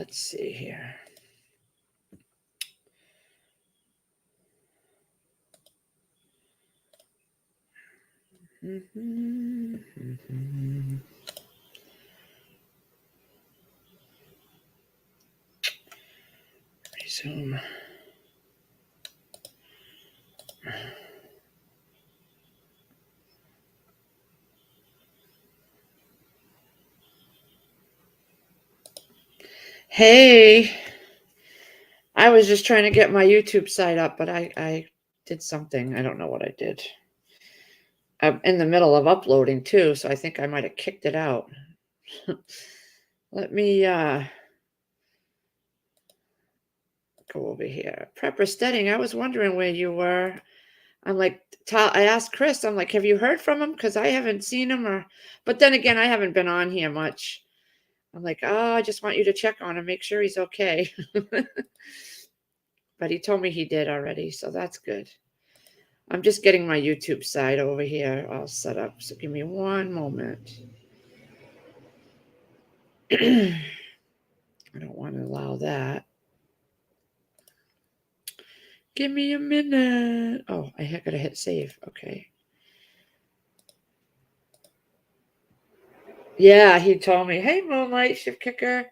let's see here. Resume. Hey, I was just trying to get my YouTube site up, but I did something. I don't know what I did. I'm in the middle of uploading too, so I think I might have kicked it out. Let me go over here. Prepper Steading, I was wondering where you were. I'm like, I asked Chris, I'm like, have you heard from him? Because I haven't seen him. But then again, I haven't been on here much. I'm like, oh, I just want you to check on him, make sure he's okay. But he told me he did already, so that's good. I'm just getting my YouTube site over here all set up, so give me one moment. I don't want to allow that. Give me a minute. Oh, I gotta hit save. Okay. Yeah, he told me, hey, Moonlight Shift Kicker.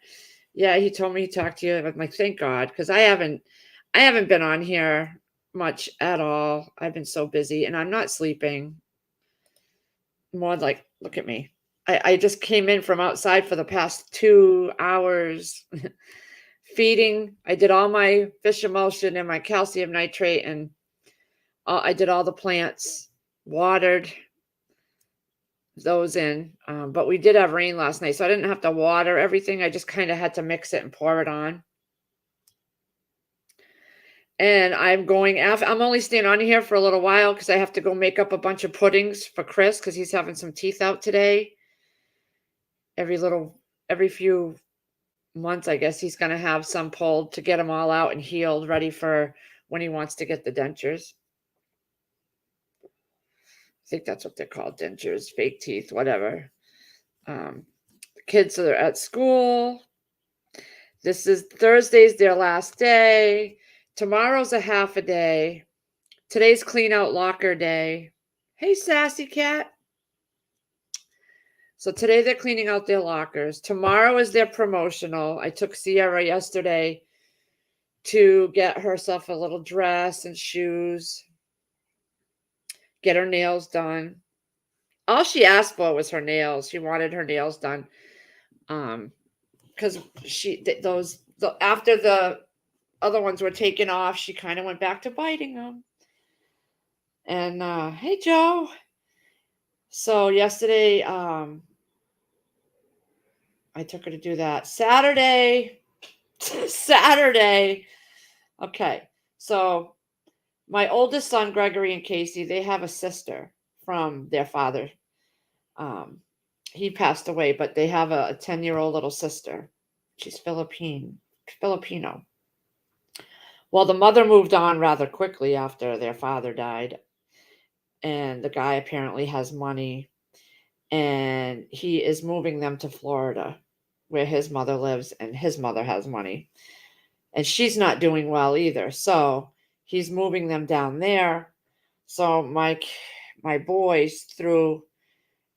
Yeah, he told me he talked to you. I'm like, thank God, because I haven't been on here much at all. I've been so busy, and I'm not sleeping. More like, look at me. I just came in from outside for the past 2 hours feeding. I did all my fish emulsion and my calcium nitrate, and I did all the plants, watered those in. But we did have rain last night, so I didn't have to water everything. I just kind of had to mix it and pour it on. And I'm only staying on here for a little while because I have to go make up a bunch of puddings for Chris because he's having some teeth out today. Every few months, I guess he's going to have some pulled to get them all out and healed, ready for when he wants to get the dentures. I think that's what they're called, dentures, fake teeth, whatever. The kids are at school. This is Thursday's their last day. Tomorrow's a half a day. Today's clean out locker day. Hey, sassy cat. So today they're cleaning out their lockers. Tomorrow is their promotional. I took Sierra yesterday to get herself a little dress and shoes, get her nails done. All she asked for was her nails. She wanted her nails done. Because after the other ones were taken off, she kind of went back to biting them. And hey, Joe. So yesterday, I took her to do that. Saturday. Okay. So my oldest son, Gregory and Casey, they have a sister from their father. He passed away, but they have a 10-year-old little sister. She's Filipino. Well, the mother moved on rather quickly after their father died. And the guy apparently has money. And he is moving them to Florida, where his mother lives, and his mother has money. And she's not doing well either. So he's moving them down there. So my boys threw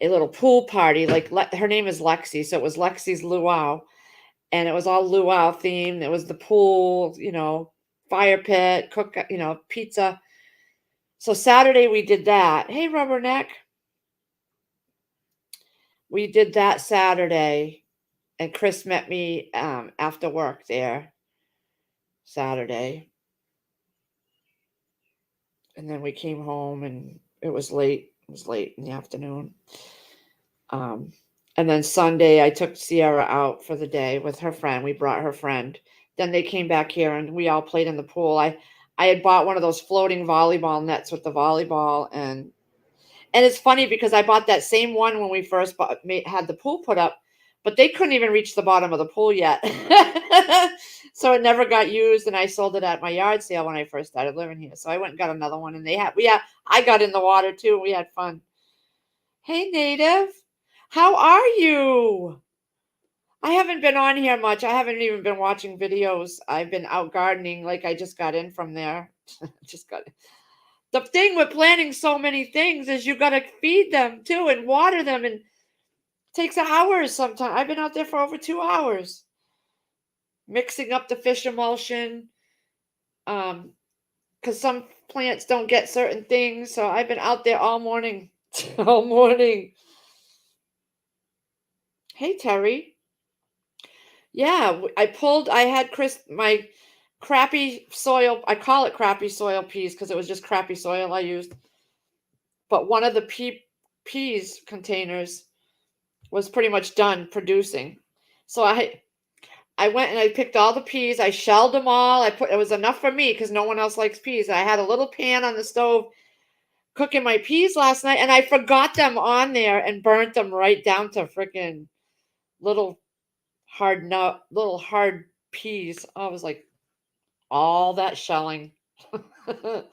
a little pool party. Like her name is Lexi, so it was Lexi's luau, and it was all luau themed. It was the pool, fire pit, cook, pizza. So Saturday we did that. Hey, Rubberneck. We did that Saturday, and Chris met me after work there Saturday. And then we came home, and it was late. It was late in the afternoon. And then Sunday, I took Sierra out for the day with her friend. We brought her friend. Then they came back here, and we all played in the pool. I had bought one of those floating volleyball nets with the volleyball, and it's funny because I bought that same one when we first had the pool put up, but they couldn't even reach the bottom of the pool yet. So it never got used, and I sold it at my yard sale when I first started living here. So I went and got another one, and I got in the water too. We had fun. Hey, Native. How are you? I haven't been on here much. I haven't even been watching videos. I've been out gardening, like I just got in from there. Just got the thing with planting so many things is you got to feed them too and water them, and it takes hours sometimes. I've been out there for over 2 hours mixing up the fish emulsion. Because some plants don't get certain things, so I've been out there all morning. All morning. Hey, Terry. Yeah, I had my crappy soil. I call it crappy soil peas because it was just crappy soil I used. But one of the peas containers was pretty much done producing. So I went and I picked all the peas. I shelled them all. It was enough for me because no one else likes peas. I had a little pan on the stove cooking my peas last night, and I forgot them on there and burnt them right down to freaking little little hard peas. I was like, all that shelling. But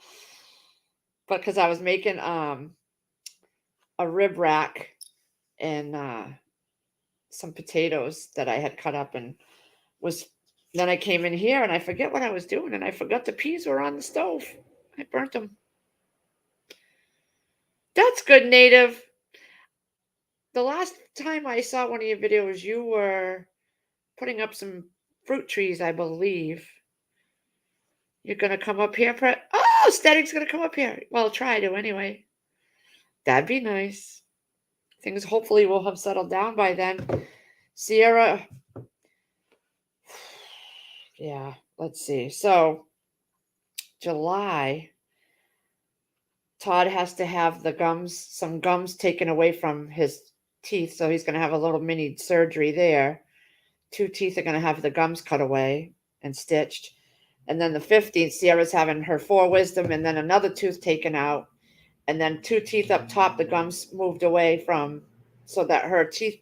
because I was making a rib rack and some potatoes that I had cut up, and was then I came in here and I forget what I was doing, and I forgot the peas were on the stove. I burnt them. That's good, Native. The last time I saw one of your videos, you were putting up some fruit trees, I believe. You're gonna come up here for Static's gonna come up here. Well, try to anyway. That'd be nice. Things hopefully will have settled down by then. Sierra, yeah, let's see. So July, Todd has to have some gums taken away from his teeth. So he's gonna have a little mini surgery there. 2 teeth are gonna have the gums cut away and stitched. And then the 15th, Sierra's having her 4 wisdom and then another tooth taken out. And then 2 teeth up top, the gums moved away from, so that her teeth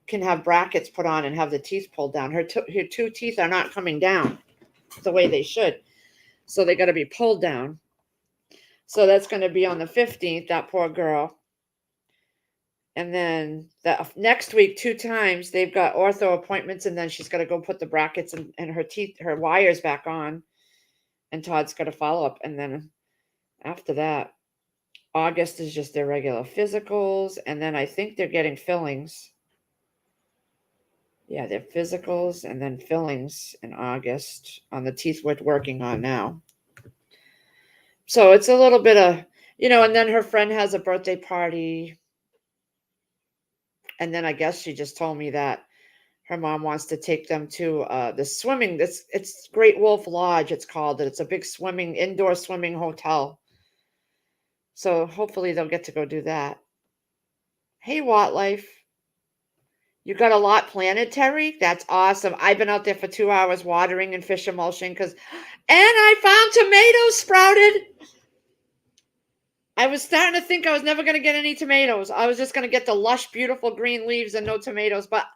can have brackets put on and have the teeth pulled down. Her 2 teeth are not coming down the way they should. So they got to be pulled down. So that's going to be on the 15th, that poor girl. And then the next week, 2 times, they've got ortho appointments, and then she's got to go put the brackets and her wires back on. And Todd's got to follow up. And then after that, August is just their regular physicals, and then I think they're getting fillings. Yeah, they're physicals and then fillings in August on the teeth we're working on now. So it's a little bit of, and then her friend has a birthday party. And then I guess she just told me that her mom wants to take them to the swimming. It's Great Wolf Lodge, it's called. It's a big indoor swimming hotel. So hopefully they'll get to go do that. Hey, Wattlife. You got a lot planted, Terry? That's awesome. I've been out there for 2 hours watering and fish emulsion and I found tomatoes sprouted. I was starting to think I was never going to get any tomatoes. I was just going to get the lush, beautiful green leaves and no tomatoes. But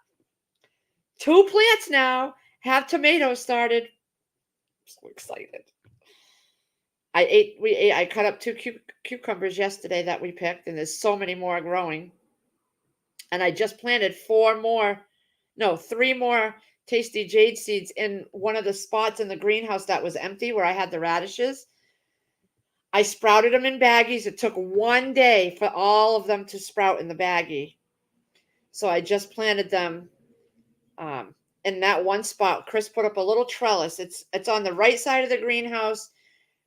2 plants now have tomatoes started. I'm so excited. I cut up 2 cucumbers yesterday that we picked, and there's so many more growing. And I just planted 3 more tasty jade seeds in one of the spots in the greenhouse that was empty where I had the radishes. I sprouted them in baggies. It took 1 day for all of them to sprout in the baggie. So I just planted them in that one spot. Chris put up a little trellis. It's on the right side of the greenhouse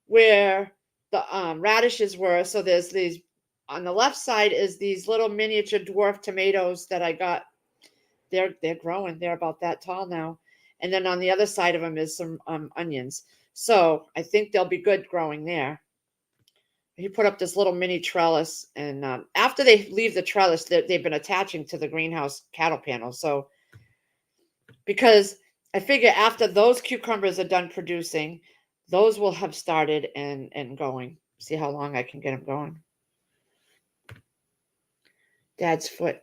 where the radishes were. So there's these, on the left side is these little miniature dwarf tomatoes that I got. They're growing. They're about that tall now. And then on the other side of them is some onions. So I think they'll be good growing there. He put up this little mini trellis, and after they leave the trellis, they've been attaching to the greenhouse cattle panel. So because I figure after those cucumbers are done producing, those will have started and going. See how long I can get them going. Dad's foot.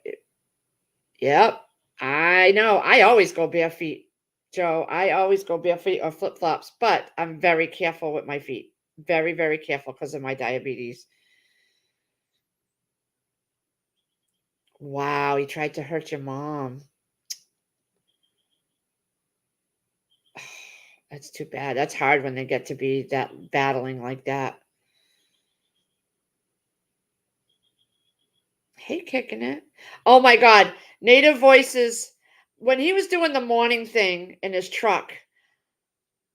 Yep. I know. I always go bare feet, Joe. I always go bare feet or flip flops, but I'm very careful with my feet. Very, very careful because of my diabetes. Wow, he tried to hurt your mom. That's too bad. That's hard when they get to be that battling like that. Hey, kicking it. Oh my God. Native Voices. When he was doing the morning thing in his truck,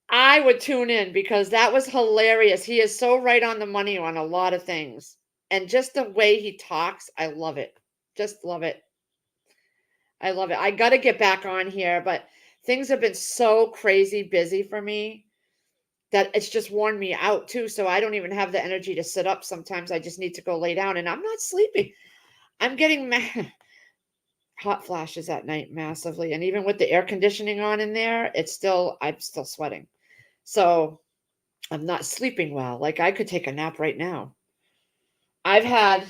I would tune in because that was hilarious. He is so right on the money on a lot of things. And just the way he talks, I love it. Just love it. I love it. I got to get back on here, but things have been so crazy busy for me that it's just worn me out too. So I don't even have the energy to sit up. Sometimes I just need to go lay down and I'm not sleeping. I'm getting hot flashes at night massively. And even with the air conditioning on in there, I'm still sweating. So I'm not sleeping well. Like I could take a nap right now. I've had,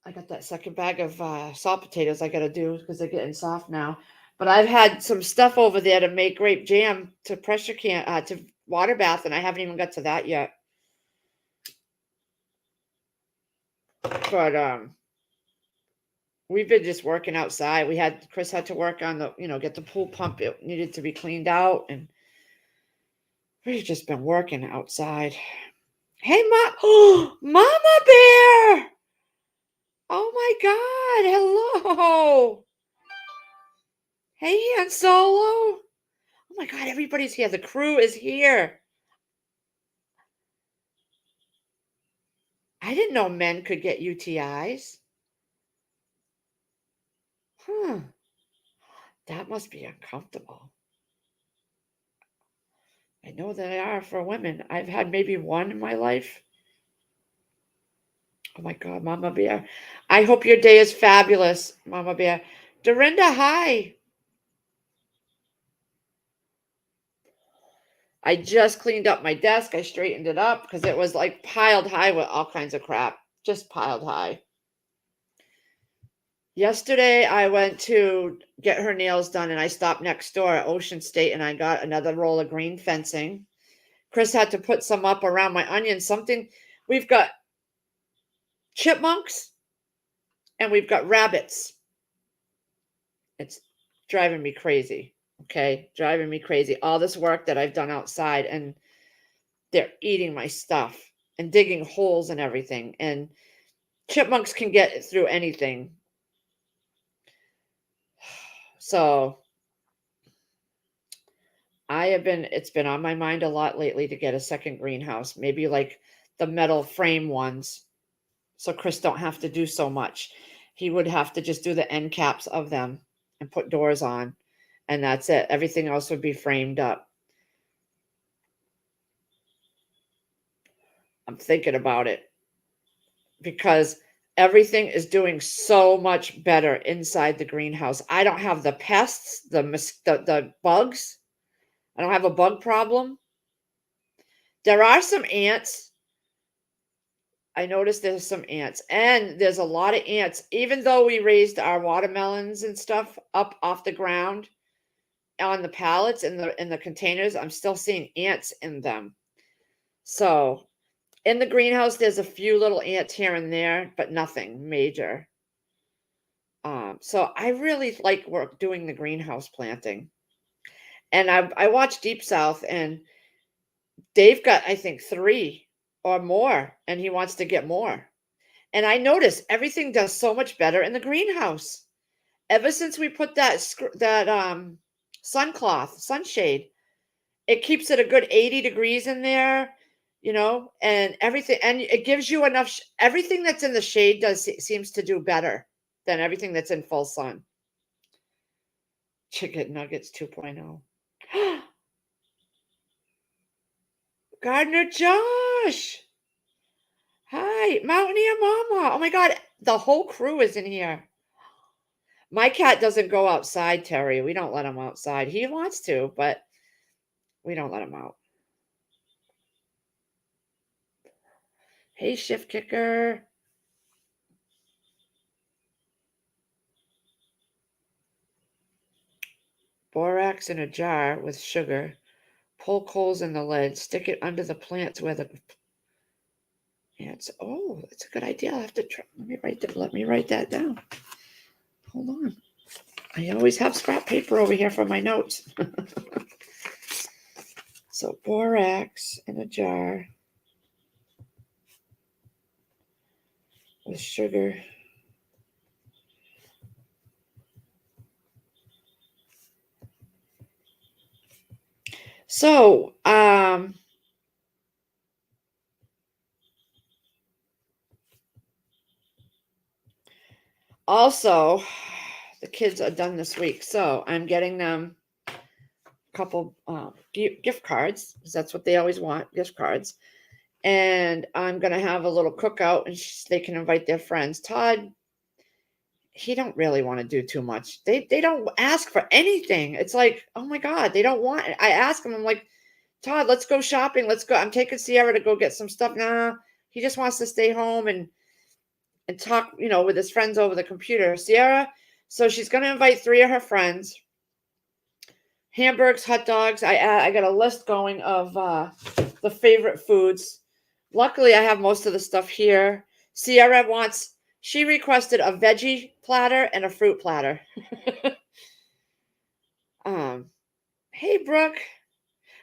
I got that second bag of salt potatoes I got to do because they're getting soft now. But I've had some stuff over there to make grape jam to to water bath, and I haven't even got to that yet. But we've been just working outside. Chris had to work on get the pool pump. It needed to be cleaned out, and we've just been working outside. Hey, Mama Bear! Oh my God! Hello! Hey, Han Solo! Oh my God! Everybody's here. The crew is here. I didn't know men could get UTIs. Huh? That must be uncomfortable. I know they are for women. I've had maybe one in my life. Oh my God, Mama Bear. I hope your day is fabulous, Mama Bear. Dorinda, hi. I just cleaned up my desk. I straightened it up because it was like piled high with all kinds of crap. Just piled high. Yesterday, I went to get her nails done and I stopped next door at Ocean State and I got another roll of green fencing. Chris had to put some up around my onions. We've got chipmunks and we've got rabbits. It's driving me crazy. Okay. Driving me crazy. All this work that I've done outside and they're eating my stuff and digging holes and everything. And chipmunks can get through anything. So it's been on my mind a lot lately to get a second greenhouse, maybe like the metal frame ones. So Chris don't have to do so much. He would have to just do the end caps of them and put doors on, and that's it. Everything else would be framed up. I'm thinking about it because everything is doing so much better inside the greenhouse. I don't have the pests, the bugs. I don't have a bug problem. There are some ants. I noticed there's some ants, and there's a lot of ants. Even though we raised our watermelons and stuff up off the ground on the pallets in the containers, I'm still seeing ants in them. So in the greenhouse, there's a few little ants here and there, but nothing major. So I really like work doing the greenhouse planting. And I watched Deep South, and they've got I think 3 or more, and he wants to get more. And I notice everything does so much better in the greenhouse. Ever since we put that sunshade, it keeps it a good 80 degrees in there, and everything, and it gives you enough. Everything that's in the shade seems to do better than everything that's in full sun. Chicken nuggets 2.0. Gardener Josh. Hi, Mountaineer Mama. Oh my God, the whole crew is in here. My cat doesn't go outside, Terry. We don't let him outside. He wants to, but we don't let him out. Hey, Shift Kicker. Borax in a jar with sugar. Poke holes in the lid. Stick it under the plants where the ants. Oh, that's a good idea. I'll have to try. Let me write that down. Hold on. I always have scrap paper over here for my notes. So borax in a jar with sugar. So, also, the kids are done this week, so I'm getting them a couple gift cards because that's what they always want, gift cards. And I'm gonna have a little cookout, and they can invite their friends. Todd, he don't really want to do too much. They don't ask for anything. It's like, oh my God, they don't want it. I ask him, I'm like, Todd, let's go shopping. Let's go. I'm taking Sierra to go get some stuff. Nah, he just wants to stay home and talk, with his friends over the computer. Sierra, so she's gonna invite 3 of her friends. Hamburgers, hot dogs. I got a list going of the favorite foods. Luckily, I have most of the stuff here. Sierra she requested a veggie platter and a fruit platter. Hey, Brooke,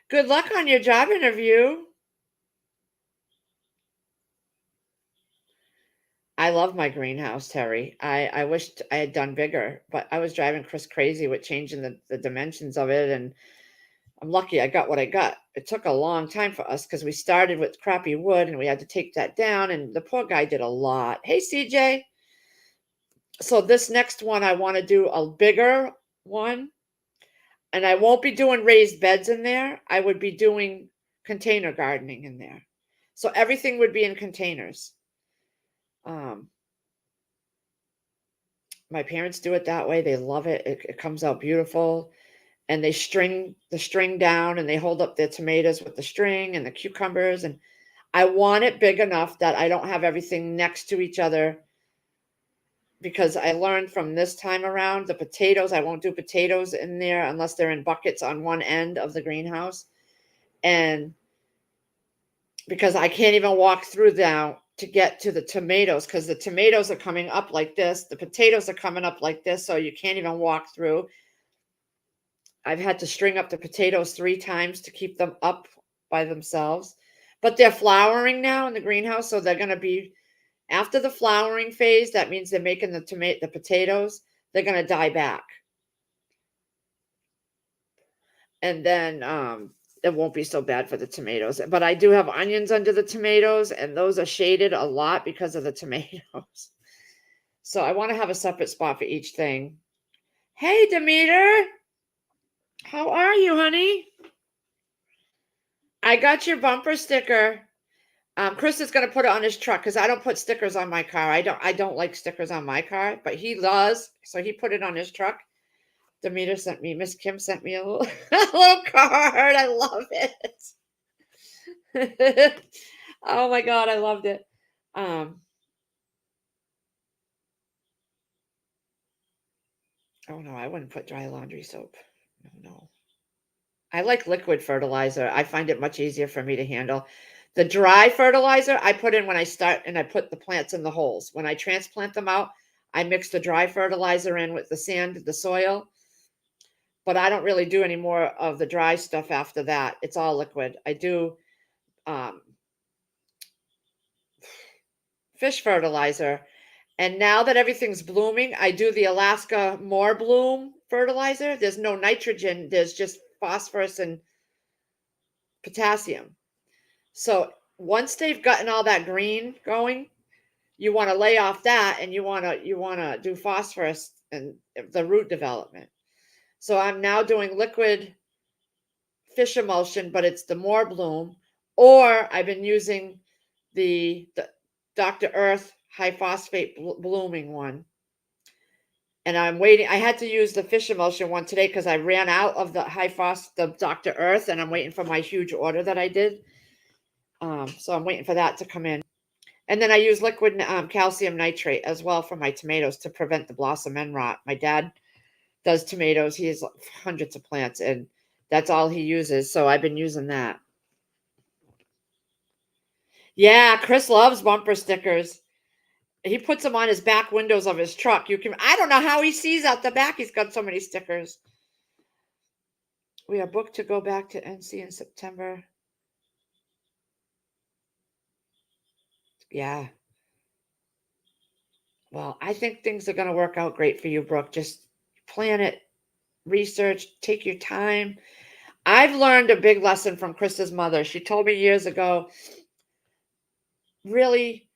good luck on your job interview. I love my greenhouse, Terry. I wished I had done bigger, but I was driving Chris crazy with changing the dimensions of it, and I'm lucky I got what I got. It took a long time for us because we started with crappy wood and we had to take that down, and the poor guy did a lot. Hey, CJ. So this next one, I want to do a bigger one, and I won't be doing raised beds in there. I would be doing container gardening in there. So everything would be in containers. My parents do it that way. They love it. It comes out beautiful. And they string the string down and they hold up their tomatoes with the string and the cucumbers. And I want it big enough that I don't have everything next to each other, because I learned from this time around the potatoes, I won't do potatoes in there unless they're in buckets on one end of the greenhouse. And because I can't even walk through now to get to the tomatoes, because the tomatoes are coming up like this, the potatoes are coming up like this, so you can't even walk through. I've had to string up the potatoes 3 times to keep them up by themselves. But they're flowering now in the greenhouse, so they're going to be after the flowering phase. That means they're making the potatoes. They're going to die back, and then it won't be so bad for the tomatoes. But I do have onions under the tomatoes, and those are shaded a lot because of the tomatoes. So I want to have a separate spot for each thing. Hey, Demeter. How are you, honey? I got your bumper sticker. Chris is going to put it on his truck because I don't put stickers on my car. I don't like stickers on my car, but he does. So he put it on his truck. Demeter sent me, Miss Kim sent me a little, a little card. I love it. Oh my God, I loved it. Oh no, I wouldn't put dry laundry soap. No. I like liquid fertilizer. I find it much easier for me to handle. The dry fertilizer I put in when I start, and I put the plants in the holes. When I transplant them out, I mix the dry fertilizer in with the sand, the soil. But I don't really do any more of the dry stuff after that. It's all liquid. I do fish fertilizer. And now that everything's blooming, I do the Alaska More Bloom fertilizer. There's no nitrogen, there's just phosphorus and potassium. So once they've gotten all that green going, you want to lay off that, and you want to do phosphorus and the root development. So I'm now doing liquid fish emulsion, but it's the More Bloom, or I've been using the Dr. Earth high phosphate blooming one. And I'm waiting. I had to use the fish emulsion one today because I ran out of the Dr. Earth, and I'm waiting for my huge order that I did. So I'm waiting for that to come in. And then I use liquid calcium nitrate as well for my tomatoes to prevent the blossom end rot. My dad does tomatoes. He has hundreds of plants, and that's all he uses. So I've been using that. Yeah, Chris loves bumper stickers. He puts them on his back windows of his truck. I don't know how he sees out the back. He's got so many stickers. We are booked to go back to NC in September. Yeah. Well, I think things are going to work out great for you, Brooke. Just plan it, research, take your time. I've learned a big lesson from Chris's mother. She told me years ago, really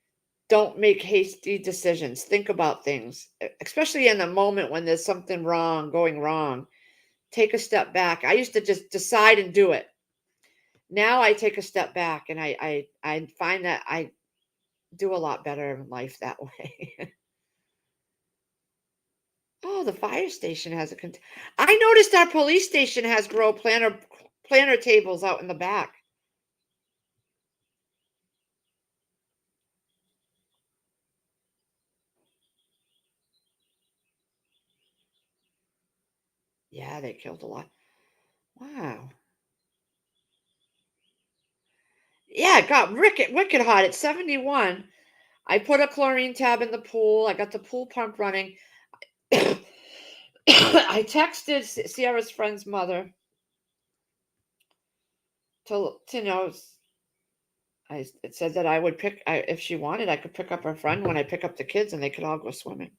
don't make hasty decisions. Think about things, especially in the moment when there's something wrong, going wrong. Take a step back. I used to just decide and do it. Now I take a step back, and I find that I do a lot better in life that way. Oh, the fire station has a I noticed our police station has grow planner tables out in the back. Yeah, they killed a lot. Wow. Yeah, it got wicked hot. It's 71. I put a chlorine tab in the pool. I got the pool pump running. I texted Sierra's friend's mother to know. It said that I would if she wanted, I could pick up her friend when I pick up the kids, and they could all go swimming.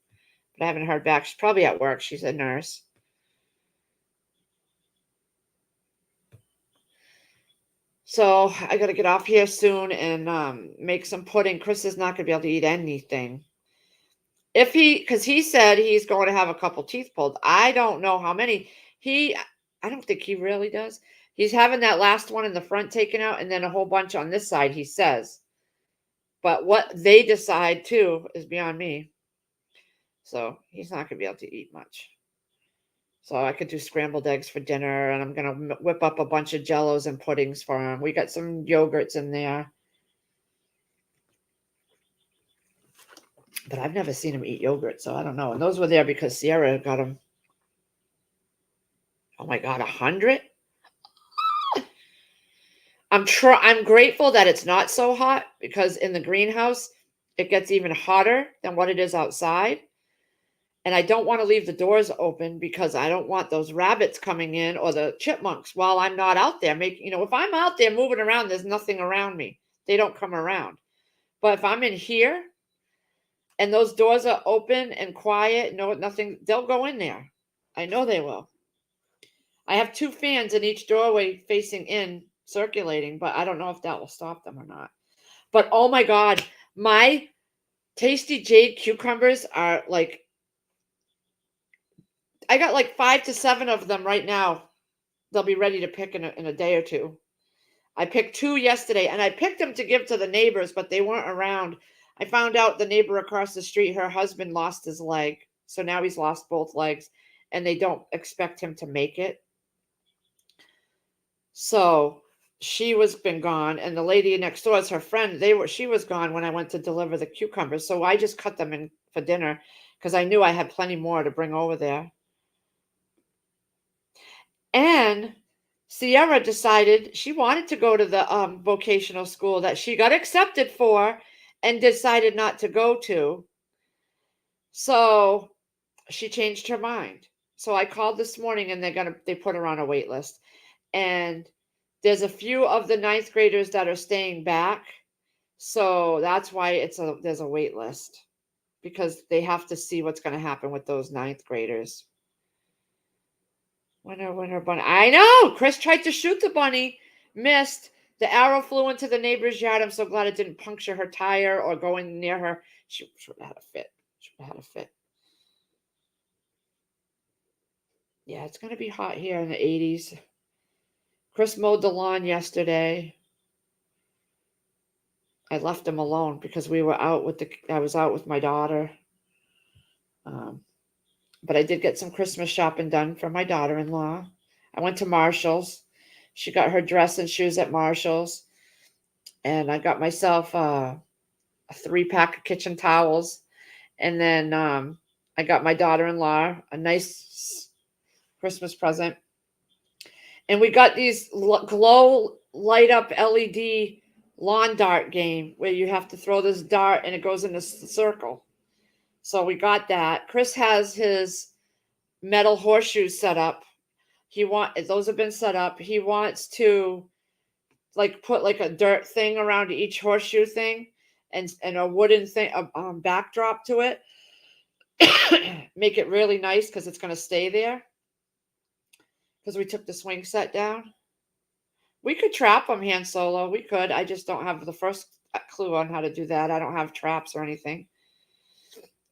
But I haven't heard back. She's probably at work. She's a nurse. So I got to get off here soon and make some pudding. Chris is not going to be able to eat anything. Because he said he's going to have a couple teeth pulled. I don't know how many. I don't think he really does. He's having that last one in the front taken out and then a whole bunch on this side, he says. But what they decide too is beyond me. So he's not going to be able to eat much. So I could do scrambled eggs for dinner, and I'm going to whip up a bunch of jellos and puddings for him. We got some yogurts in there. But I've never seen him eat yogurt, so I don't know. And those were there because Sierra got them. Oh my God, 100? I'm grateful that it's not so hot, because in the greenhouse it gets even hotter than what it is outside. And I don't want to leave the doors open because I don't want those rabbits coming in or the chipmunks while I'm not out there making, if I'm out there moving around, there's nothing around me. They don't come around. But if I'm in here and those doors are open and quiet, nothing, they'll go in there. I know they will. I have 2 fans in each doorway facing in, circulating, but I don't know if that will stop them or not. But oh my God, my Tasty Jade cucumbers are like, I got like 5 to 7 of them right now. They'll be ready to pick in a day or two. I picked 2 yesterday, and I picked them to give to the neighbors, but they weren't around. I found out the neighbor across the street, her husband lost his leg. So now he's lost both legs, and they don't expect him to make it. So she was been gone, and the lady next door is her friend. She was gone when I went to deliver the cucumbers. So I just cut them in for dinner because I knew I had plenty more to bring over there. And Sierra decided she wanted to go to the vocational school that she got accepted for and decided not to go to. So she changed her mind. So I called this morning, and they put her on a wait list. And there's a few of the 9th graders that are staying back. So that's why there's a wait list, because they have to see what's going to happen with those 9th graders. Winner, bunny. I know. Chris tried to shoot the bunny, missed. The arrow flew into the neighbor's yard. I'm so glad it didn't puncture her tire or go in near her. She would have had a fit. She would have had a fit. Yeah, it's going to be hot here in the 80s. Chris mowed the lawn yesterday. I left him alone because I was out with my daughter. But I did get some Christmas shopping done for my daughter-in-law. I went to Marshall's. She got her dress and shoes at Marshall's. And I got myself a 3-pack of kitchen towels. And then I got my daughter-in-law a nice Christmas present. And we got these glow light up LED lawn dart game where you have to throw this dart and it goes in a circle. So we got that. Chris has his metal horseshoes set up. those have been set up. He wants to like put like a dirt thing around each horseshoe thing and a wooden thing, backdrop to it. Make it really nice because it's going to stay there. Because we took the swing set down. We could trap them, Han Solo. We could. I just don't have the first clue on how to do that. I don't have traps or anything.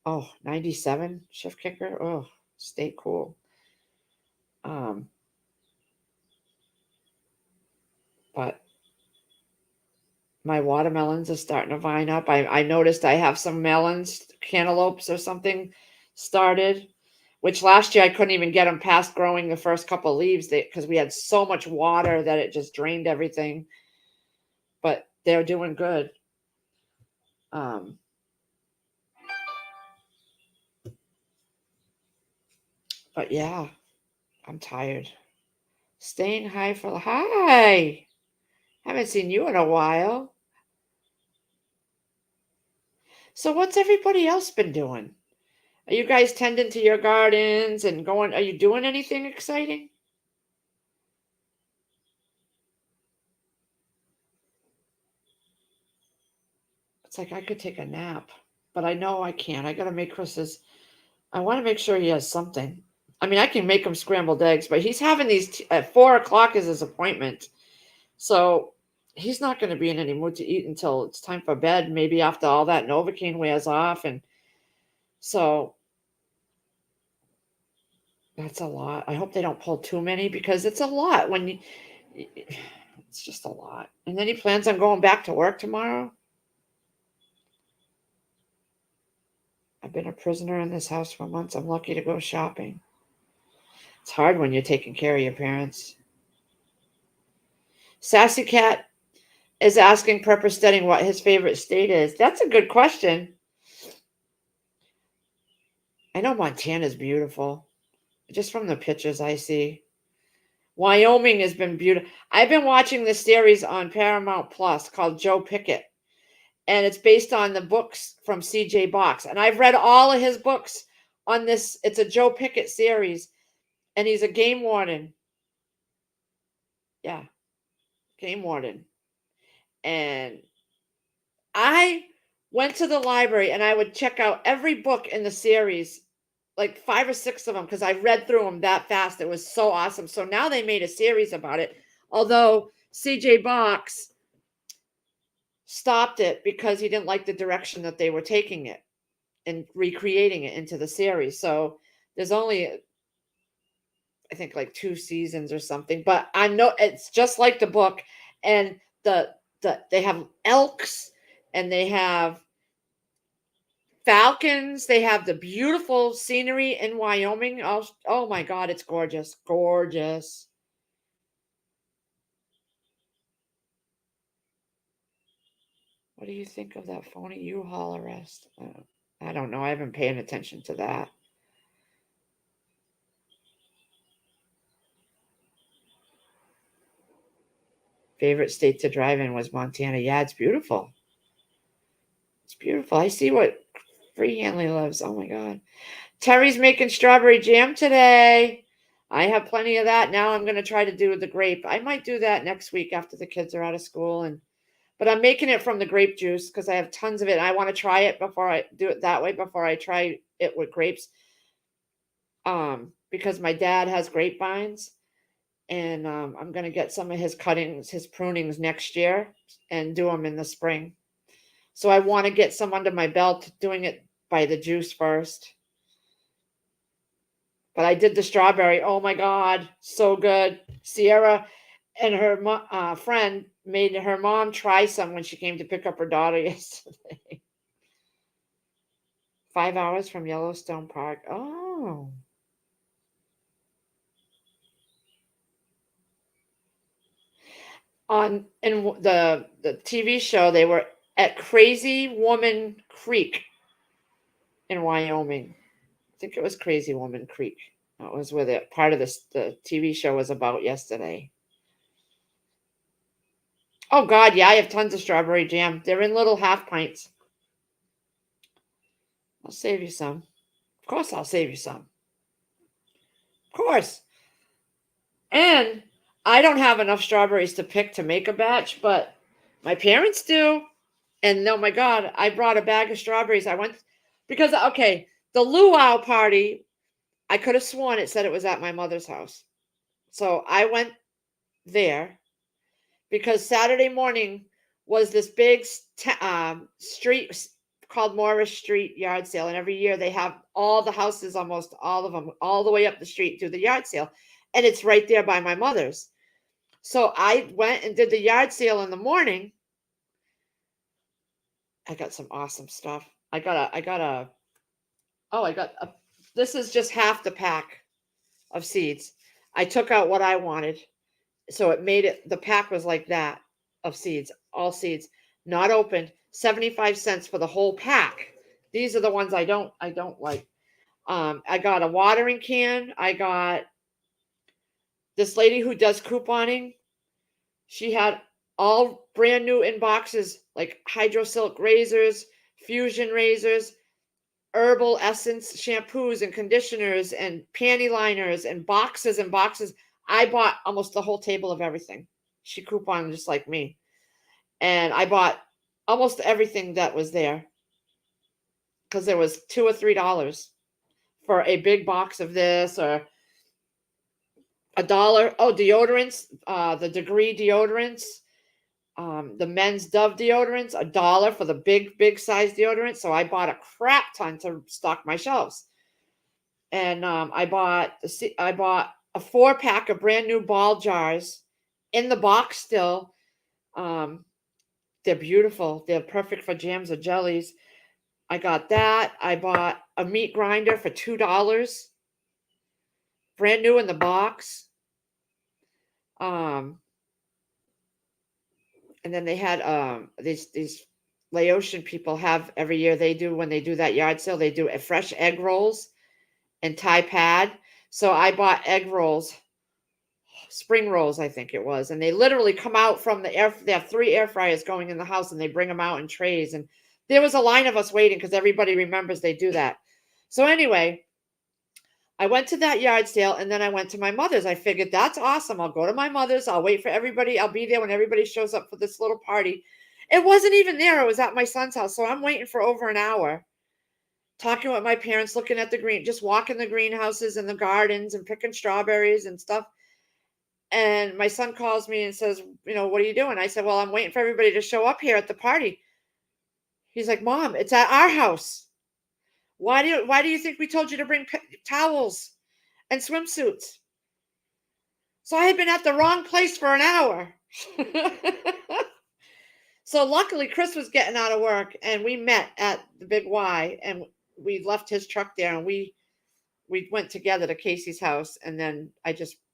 Oh, 97 shift kicker. Oh, stay cool. But my watermelons are starting to vine up. I noticed I have some melons, cantaloupes or something started, which last year I couldn't even get them past growing the first couple of leaves because we had so much water that it just drained everything. But they're doing good. But yeah, I'm tired. Staying high for hi. Haven't seen you in a while. So what's everybody else been doing? Are you guys tending to your gardens and going? Are you doing anything exciting? It's like I could take a nap, but I know I can't. I got to make Chris's. I want to make sure he has something. I mean, I can make him scrambled eggs, but he's having these at 4 o'clock is his appointment. So he's not going to be in any mood to eat until it's time for bed, maybe after all that Novocaine wears off. And so that's a lot. I hope they don't pull too many because it's a lot when you, it's just a lot. And then he plans on going back to work tomorrow. I've been a prisoner in this house for months. I'm lucky to go shopping. It's hard when you're taking care of your parents. Sassy Cat is asking Prepper Stedding what his favorite state is. That's a good question. I know Montana's beautiful, just from the pictures I see. Wyoming has been beautiful. I've been watching this series on Paramount Plus called Joe Pickett, and it's based on the books from C.J. Box. And I've read all of his books on this. It's a Joe Pickett series, and he's a game warden. Yeah, game warden. And I went to the library and I would check out every book in the series, like 5 or 6 of them, because I read through them that fast. It was so awesome. So now they made a series about it. Although CJ Box stopped it because he didn't like the direction that they were taking it and recreating it into the series. So there's only, I think, like 2 seasons or something. But I know it's just like the book, and they have elks and they have falcons. They have the beautiful scenery in Wyoming. Oh my God, it's gorgeous. Gorgeous. What do you think of that phony U-Haul arrest? I don't know. I haven't been paying attention to that. Favorite state to drive in was Montana. Yeah, it's beautiful. It's beautiful. I see what Free Hanley loves. Oh my God. Terry's making strawberry jam today. I have plenty of that. Now I'm going to try to do the grape. I might do that next week after the kids are out of school. But I'm making it from the grape juice because I have tons of it. And I want to try it before I do it that way, before I try it with grapes. Because my dad has grapevines, and I'm going to get some of his cuttings, his prunings next year and do them in the spring. So I want to get some under my belt doing it by the juice first. But I did the strawberry. Oh my God, so good. Sierra and her friend made her mom try some when she came to pick up her daughter yesterday. 5 hours from Yellowstone Park. Oh. In the TV show, they were at Crazy Woman Creek in Wyoming. I think it was Crazy Woman Creek. That was where part of the TV show was about yesterday. Oh God, yeah, I have tons of strawberry jam. They're in little half pints. I'll save you some. Of course, I'll save you some. Of course. And I don't have enough strawberries to pick to make a batch, but my parents do. And oh my God, I brought a bag of strawberries. I went because, okay, the luau party, I could have sworn it said it was at my mother's house. So I went there because Saturday morning was this big street called Morris Street yard sale. And every year they have all the houses, almost all of them, all the way up the street do the yard sale. And it's right there by my mother's. So I went and did the yard sale in the morning. I got some awesome stuff. This is just half the pack of seeds. I took out what I wanted. So it made it, the pack was like that of seeds, all seeds, not opened, 75 cents for the whole pack. These are the ones I don't like. I got a watering can. I got this lady who does couponing. She had all brand new in boxes, like Hydro Silk razors, Fusion razors, herbal essence shampoos and conditioners and panty liners and boxes and boxes. I bought almost the whole table of everything. She couponed just like me. And I bought almost everything that was there because there was $2 or $3 for a big box of this, or $1. Oh, deodorants, the Degree deodorants, the men's Dove deodorants, $1 for the big size deodorant. So I bought a crap ton to stock my shelves. And I bought a 4-pack of brand new ball jars in the box still. They're beautiful. They're perfect for jams or jellies. I got that. I bought a meat grinder for $2, brand new in the box. And then they had these Laotian people have every year, they do, when they do that yard sale, they do a fresh egg rolls and Thai pad. So I bought egg rolls, spring rolls, I think it was, and they literally come out from the air. They have 3 air fryers going in the house, and they bring them out in trays. And there was a line of us waiting because everybody remembers they do that. So anyway, I went to that yard sale, and then I went to my mother's. I figured that's awesome. I'll go to my mother's. I'll wait for everybody. I'll be there when everybody shows up for this little party. It wasn't even there. It was at my son's house. So I'm waiting for over an hour, talking with my parents, looking at just walking the greenhouses and the gardens and picking strawberries and stuff. And my son calls me and says, what are you doing? I said, well, I'm waiting for everybody to show up here at the party. He's like, Mom, it's at our house. Why do you think we told you to bring towels and swimsuits? So I had been at the wrong place for an hour. So luckily Chris was getting out of work, and we met at the Big Y, and we left his truck there, and we went together to Casey's house, and then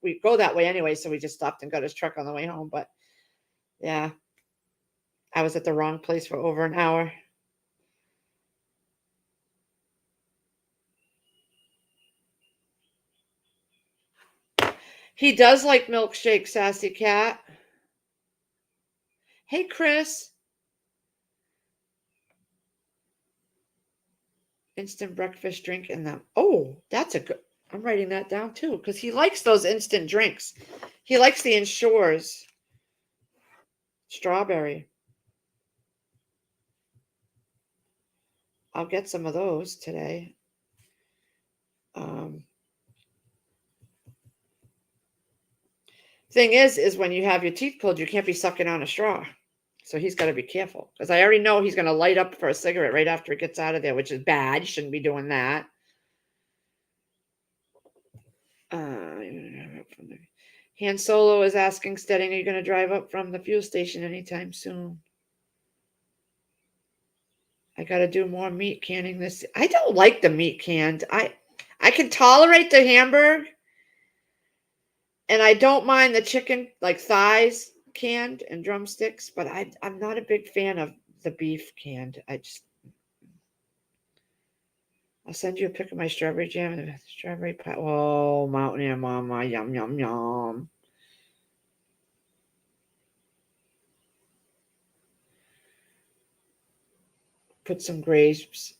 we go that way anyway, so we just stopped and got his truck on the way home. But yeah, I was at the wrong place for over an hour. He does like milkshake, Sassy Cat. Hey, Chris. Instant breakfast drink in them. Oh, that's a good. I'm writing that down too, because he likes those instant drinks. He likes the Ensures strawberry. I'll get some of those today. Thing is when you have your teeth pulled, you can't be sucking on a straw. So he's got to be careful, because I already know he's going to light up for a cigarette right after he gets out of there, which is bad. You shouldn't be doing that. Han Solo is asking, Steading, are you going to drive up from the fuel station anytime soon? I got to do more meat canning this. I don't like the meat canned. I can tolerate the hamburger, and I don't mind the chicken, like thighs canned and drumsticks, but I'm not a big fan of the beef canned. I'll send you a pic of my strawberry jam and strawberry pie. Oh, Mountain Air Mama, yum, yum, yum. Put some grapes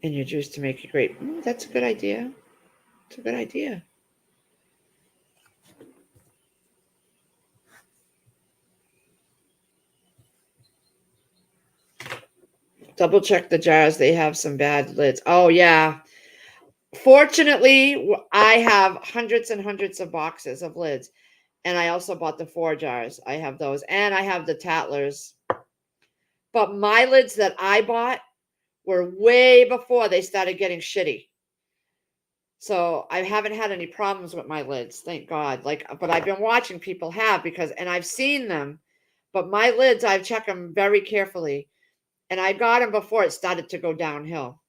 in your juice to make it great. That's a good idea. It's a good idea. Double check the jars. They have some bad lids. Oh, yeah. Fortunately, I have hundreds and hundreds of boxes of lids. And I also bought the 4 jars. I have those. And I have the Tattlers. But my lids that I bought were way before they started getting shitty. So I haven't had any problems with my lids, thank God. But I've been watching people have and I've seen them. But my lids, I've checked them very carefully. And I got them before it started to go downhill.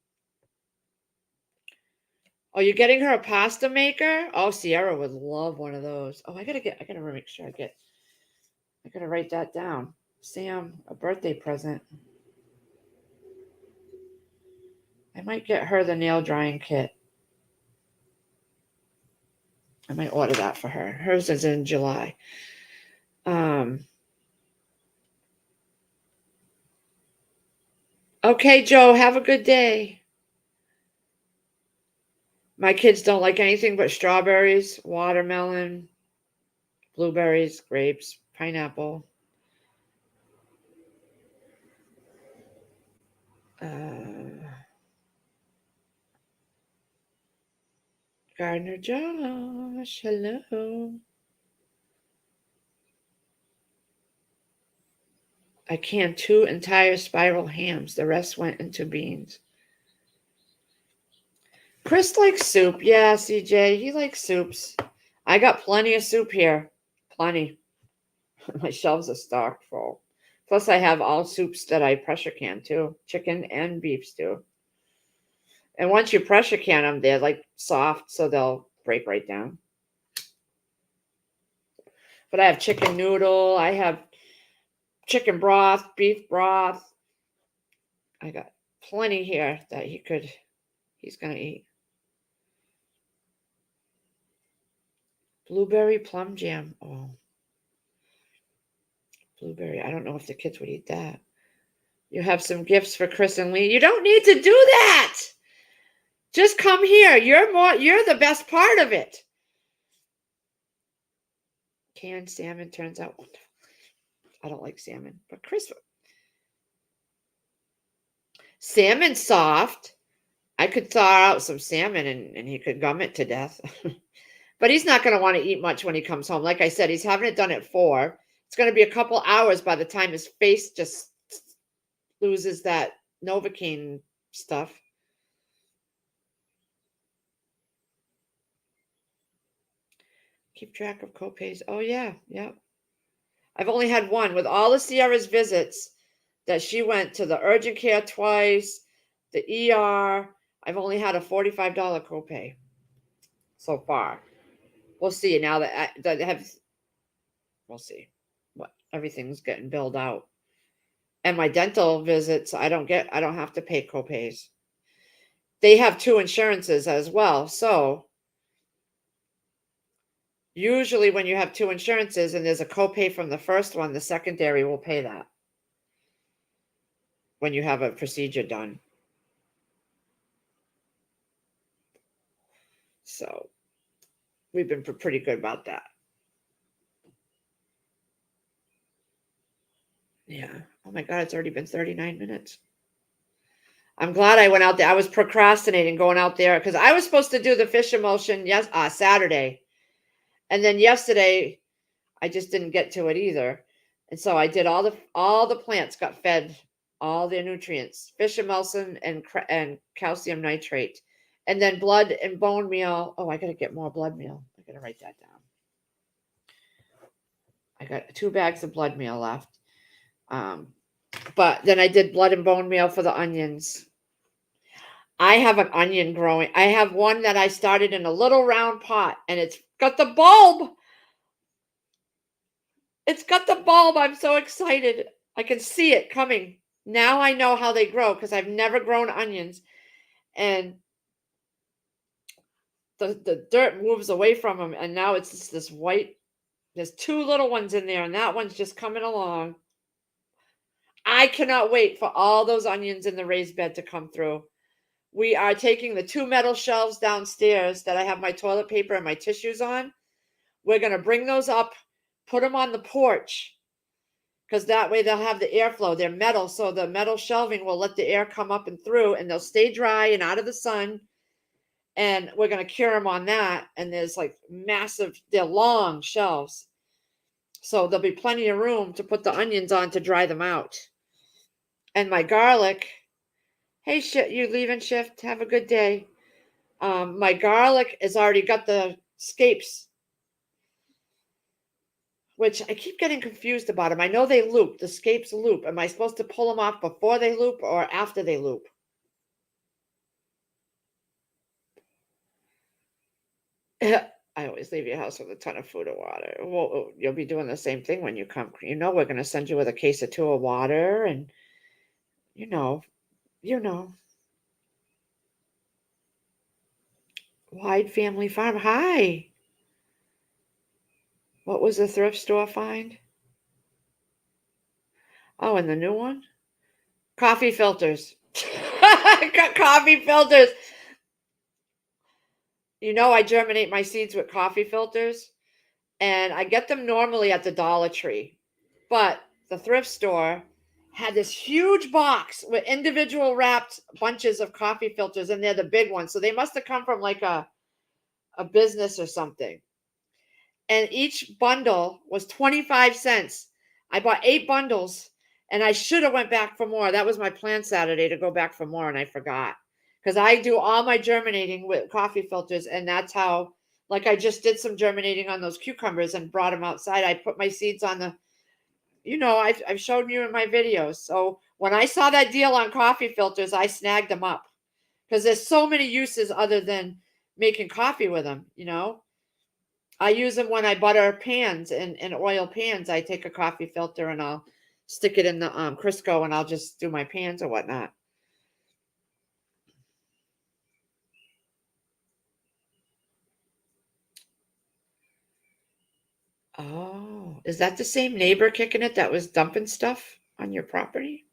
Oh, you're getting her a pasta maker? Oh, Sierra would love one of those. Oh, I gotta make sure I gotta write that down. Sam, a birthday present. I might get her the nail drying kit. I might order that for her. Hers is in July. Okay, Joe, have a good day. My kids don't like anything but strawberries, watermelon, blueberries, grapes, pineapple. Gardner Josh, hello. I canned 2 entire spiral hams. The rest went into beans. Chris likes soup. Yeah, CJ, he likes soups. I got plenty of soup here. Plenty. My shelves are stocked full. Plus, I have all soups that I pressure can too. Chicken and beef stew. And once you pressure can them, they're like soft, so they'll break right down. But I have chicken noodle. I have chicken broth, beef broth. I got plenty here that he's going to eat. Blueberry plum jam. Oh, blueberry. I don't know if the kids would eat that. You have some gifts for Chris and Lee. You don't need to do that. Just come here. You're the best part of it. Canned salmon turns out wonderful. I don't like salmon, but Chris. Salmon's soft. I could thaw out some salmon and he could gum it to death. But he's not going to want to eat much when he comes home. Like I said, he's having it done at 4. It's going to be a couple hours by the time his face just loses that Novocaine stuff. Keep track of copays. Oh, yeah. I've only had one. With all of Sierra's visits that she went to the urgent care twice, the ER, I've only had a $45 copay so far. We'll see now we'll see what everything's getting billed out. And my dental visits, I don't have to pay copays. They have 2 insurances as well. So usually when you have 2 insurances and there's a copay from the first one, the secondary will pay that when you have a procedure done. So we've been pretty good about that. Yeah. Oh my God, it's already been 39 minutes. I'm glad I went out there. I was procrastinating going out there because I was supposed to do the fish emulsion Saturday. And then yesterday, I just didn't get to it either. And so I did all the plants got fed all their nutrients, fish emulsion and calcium nitrate. And then blood and bone meal. Oh, I got to get more blood meal. I got to write that down. I got 2 bags of blood meal left. But then I did blood and bone meal for the onions. I have an onion growing. I have one that I started in a little round pot and it's got the bulb. It's got the bulb. I'm so excited. I can see it coming. Now I know how they grow because I've never grown onions. And the dirt moves away from them. And now it's just this white. There's 2 little ones in there and that one's just coming along. I cannot wait for all those onions in the raised bed to come through. We are taking the 2 metal shelves downstairs that I have my toilet paper and my tissues on. We're going to bring those up, put them on the porch, because that way they'll have the airflow. They're metal, so the metal shelving will let the air come up and through, and they'll stay dry and out of the sun. And we're going to cure them on that. And there's like massive, they're long shelves. So there'll be plenty of room to put the onions on to dry them out. And my garlic, hey, you leaving shift? Have a good day. My garlic has already got the scapes, which I keep getting confused about them. I know they loop, the scapes loop. Am I supposed to pull them off before they loop or after they loop? I always leave your house with a ton of food or water. Well, you'll be doing the same thing when you come. You know, we're going to send you with a case or two of water, and you know. Wide Family Farm. Hi. What was the thrift store find? Oh, and the new one? Coffee filters. Coffee filters. You know, I germinate my seeds with coffee filters, and I get them normally at the Dollar Tree. But the thrift store had this huge box with individual wrapped bunches of coffee filters, and they're the big ones. So they must have come from like a business or something. And each bundle was 25 cents. I bought 8 bundles, and I should have went back for more. That was my plan Saturday, to go back for more, and I forgot. Because I do all my germinating with coffee filters, and that's how, like, I just did some germinating on those cucumbers and brought them outside. I put my seeds on the, I've shown you in my videos. So when I saw that deal on coffee filters, I snagged them up, because there's so many uses other than making coffee with them. I use them when I butter pans and oil pans. I take a coffee filter and I'll stick it in the Crisco, and I'll just do my pans or whatnot. Oh, is that the same neighbor kicking it that was dumping stuff on your property?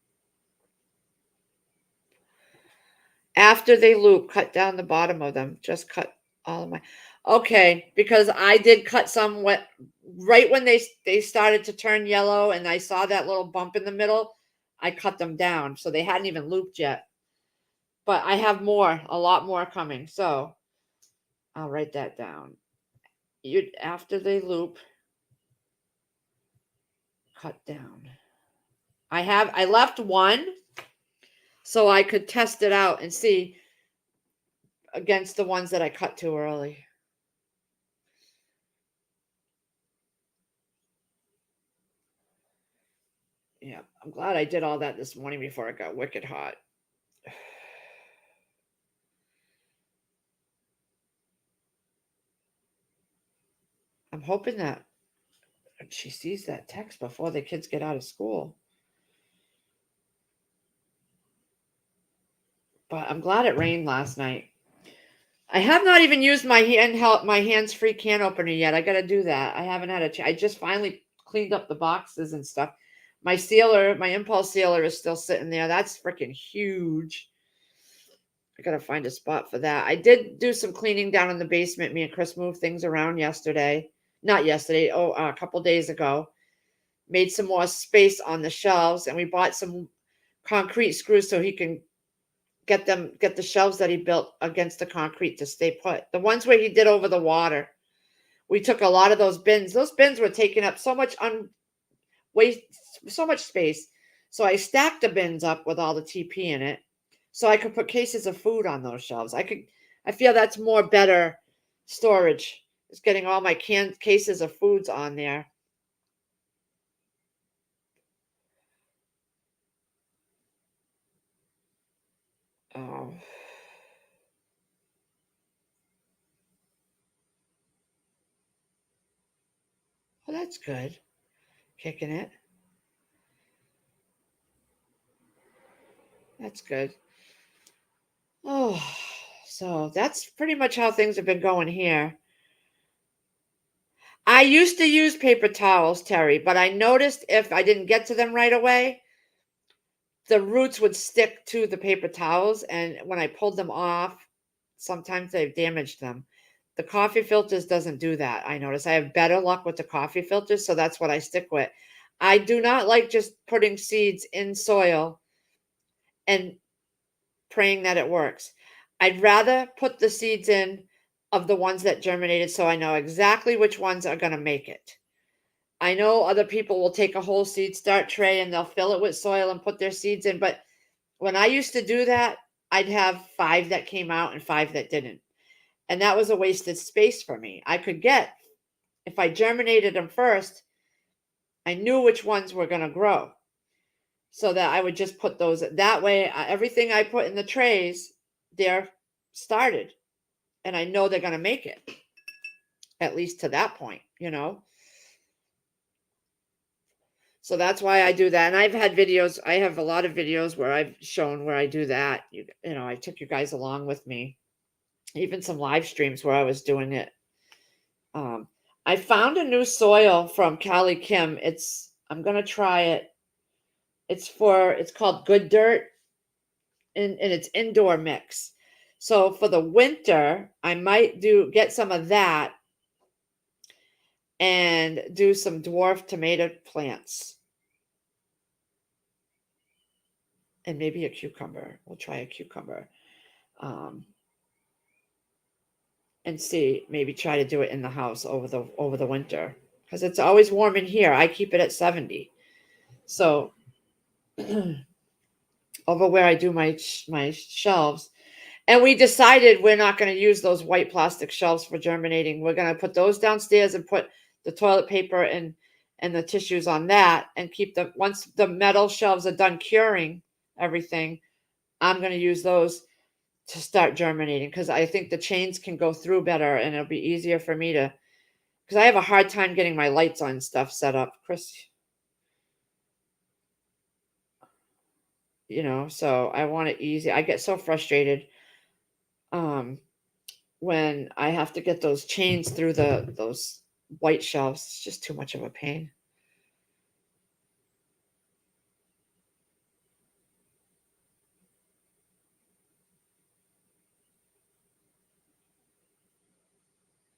After they loop, cut down the bottom of them. Just cut all of my. Okay, because I did cut some right when they started to turn yellow, and I saw that little bump in the middle. I cut them down, so they hadn't even looped yet. But I have a lot more coming. So I'll write that down. After they loop, cut down. I left one so I could test it out and see against the ones that I cut too early. Yeah, I'm glad I did all that this morning before it got wicked hot. I'm hoping that she sees that text before the kids get out of school. But I'm glad it rained last night. I have not even used my hands-free can opener yet. I got to do that. I haven't had a chance. I just finally cleaned up the boxes and stuff. My impulse sealer is still sitting there. That's freaking huge. I got to find a spot for that. I did do some cleaning down in the basement. Me and Chris moved things around yesterday. Not yesterday. A couple days ago. Made some more space on the shelves, and we bought some concrete screws so he can get the shelves that he built against the concrete to stay put. The ones where he did over the water. We took a lot of those bins. Those bins were taking up so much so much space. So I stacked the bins up with all the TP in it, so I could put cases of food on those shelves. I feel that's more better storage. Is getting all my cases of foods on there. Oh. Well, that's good. Kicking it. That's good. Oh, so that's pretty much how things have been going here. I used to use paper towels, Terry, but I noticed if I didn't get to them right away, the roots would stick to the paper towels. And when I pulled them off, sometimes they've damaged them. The coffee filters doesn't do that. I notice I have better luck with the coffee filters, so that's what I stick with. I do not like just putting seeds in soil and praying that it works. I'd rather put the seeds in of the ones that germinated so I know exactly which ones are going to make it. I know other people will take a whole seed start tray and they'll fill it with soil and put their seeds in, but when I used to do that, I'd have 5 that came out and 5 that didn't. And that was a wasted space for me. I could get, if I germinated them first, I knew which ones were going to grow. So that I would just put those that way. Everything I put in the trays, they're started, and I know they're going to make it, at least to that point. So that's why I do that. And I've had videos, I have a lot of videos where I've shown where I do that. I took you guys along with me, even some live streams where I was doing it. I found a new soil from Callie Kim. I'm going to try it. It's called Good Dirt, and it's indoor mix. So for the winter, I might get some of that and do some dwarf tomato plants. And maybe a cucumber. We'll try a cucumber. And see, maybe try to do it in the house over the winter. Because it's always warm in here. I keep it at 70. So over where I do my shelves. And we decided we're not going to use those white plastic shelves for germinating. We're going to put those downstairs and put the toilet paper and the tissues on that, and keep once the metal shelves are done curing everything, I'm going to use those to start germinating, because I think the chains can go through better and it'll be easier for me to, because I have a hard time getting my lights on stuff set up, Chris. So I want it easy. I get so frustrated when I have to get those chains through those white shelves. It's just too much of a pain.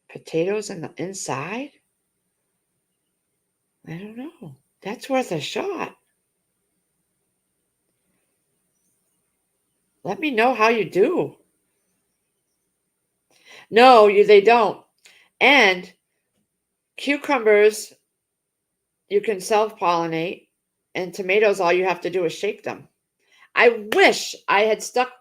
Potatoes in the inside? I don't know. That's worth a shot. Let me know how you do. No, they don't. And cucumbers, you can self-pollinate, and tomatoes, all you have to do is shake them. I wish I had stuck.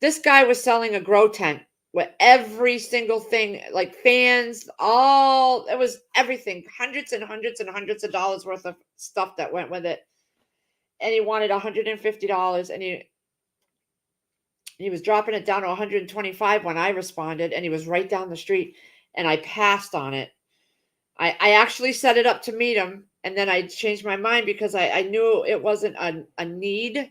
This guy was selling a grow tent with every single thing, like fans, it was everything, hundreds and hundreds and hundreds of dollars worth of stuff that went with it. And he wanted $150, and he was dropping it down to 125 when I responded, and he was right down the street, and I passed on it. I actually set it up to meet him, and then I changed my mind because I knew it wasn't a need.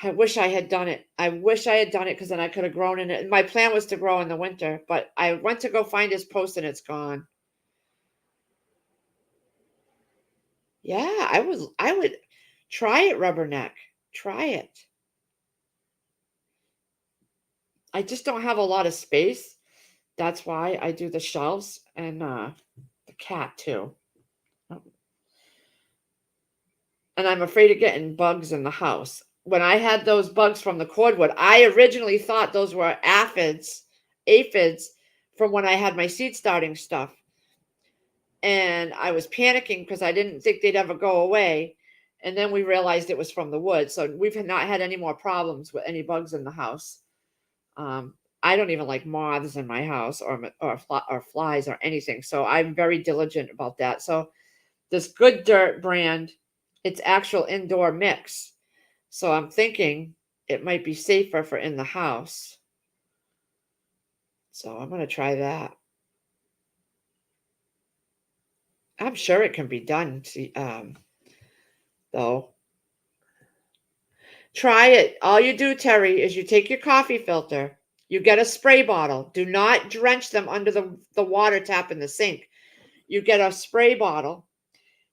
I wish I had done it. I wish I had done it, because then I could have grown in it. My plan was to grow in the winter, but I went to go find his post and it's gone. Yeah, I would try it, Rubberneck. Try it. I just don't have a lot of space. That's why I do the shelves, and the cat too. And I'm afraid of getting bugs in the house. When I had those bugs from the cordwood, I originally thought those were aphids from when I had my seed starting stuff. And I was panicking because I didn't think they'd ever go away. And then we realized it was from the wood. So we've not had any more problems with any bugs in the house. I don't even like moths in my house, or flies or anything. So I'm very diligent about that. So this Good Dirt brand, it's actual indoor mix. So I'm thinking it might be safer for in the house. So I'm going to try that. I'm sure it can be done, though. Try it. All you do, Terry, is you take your coffee filter, you get a spray bottle. Do not drench them under the water tap in the sink. You get a spray bottle.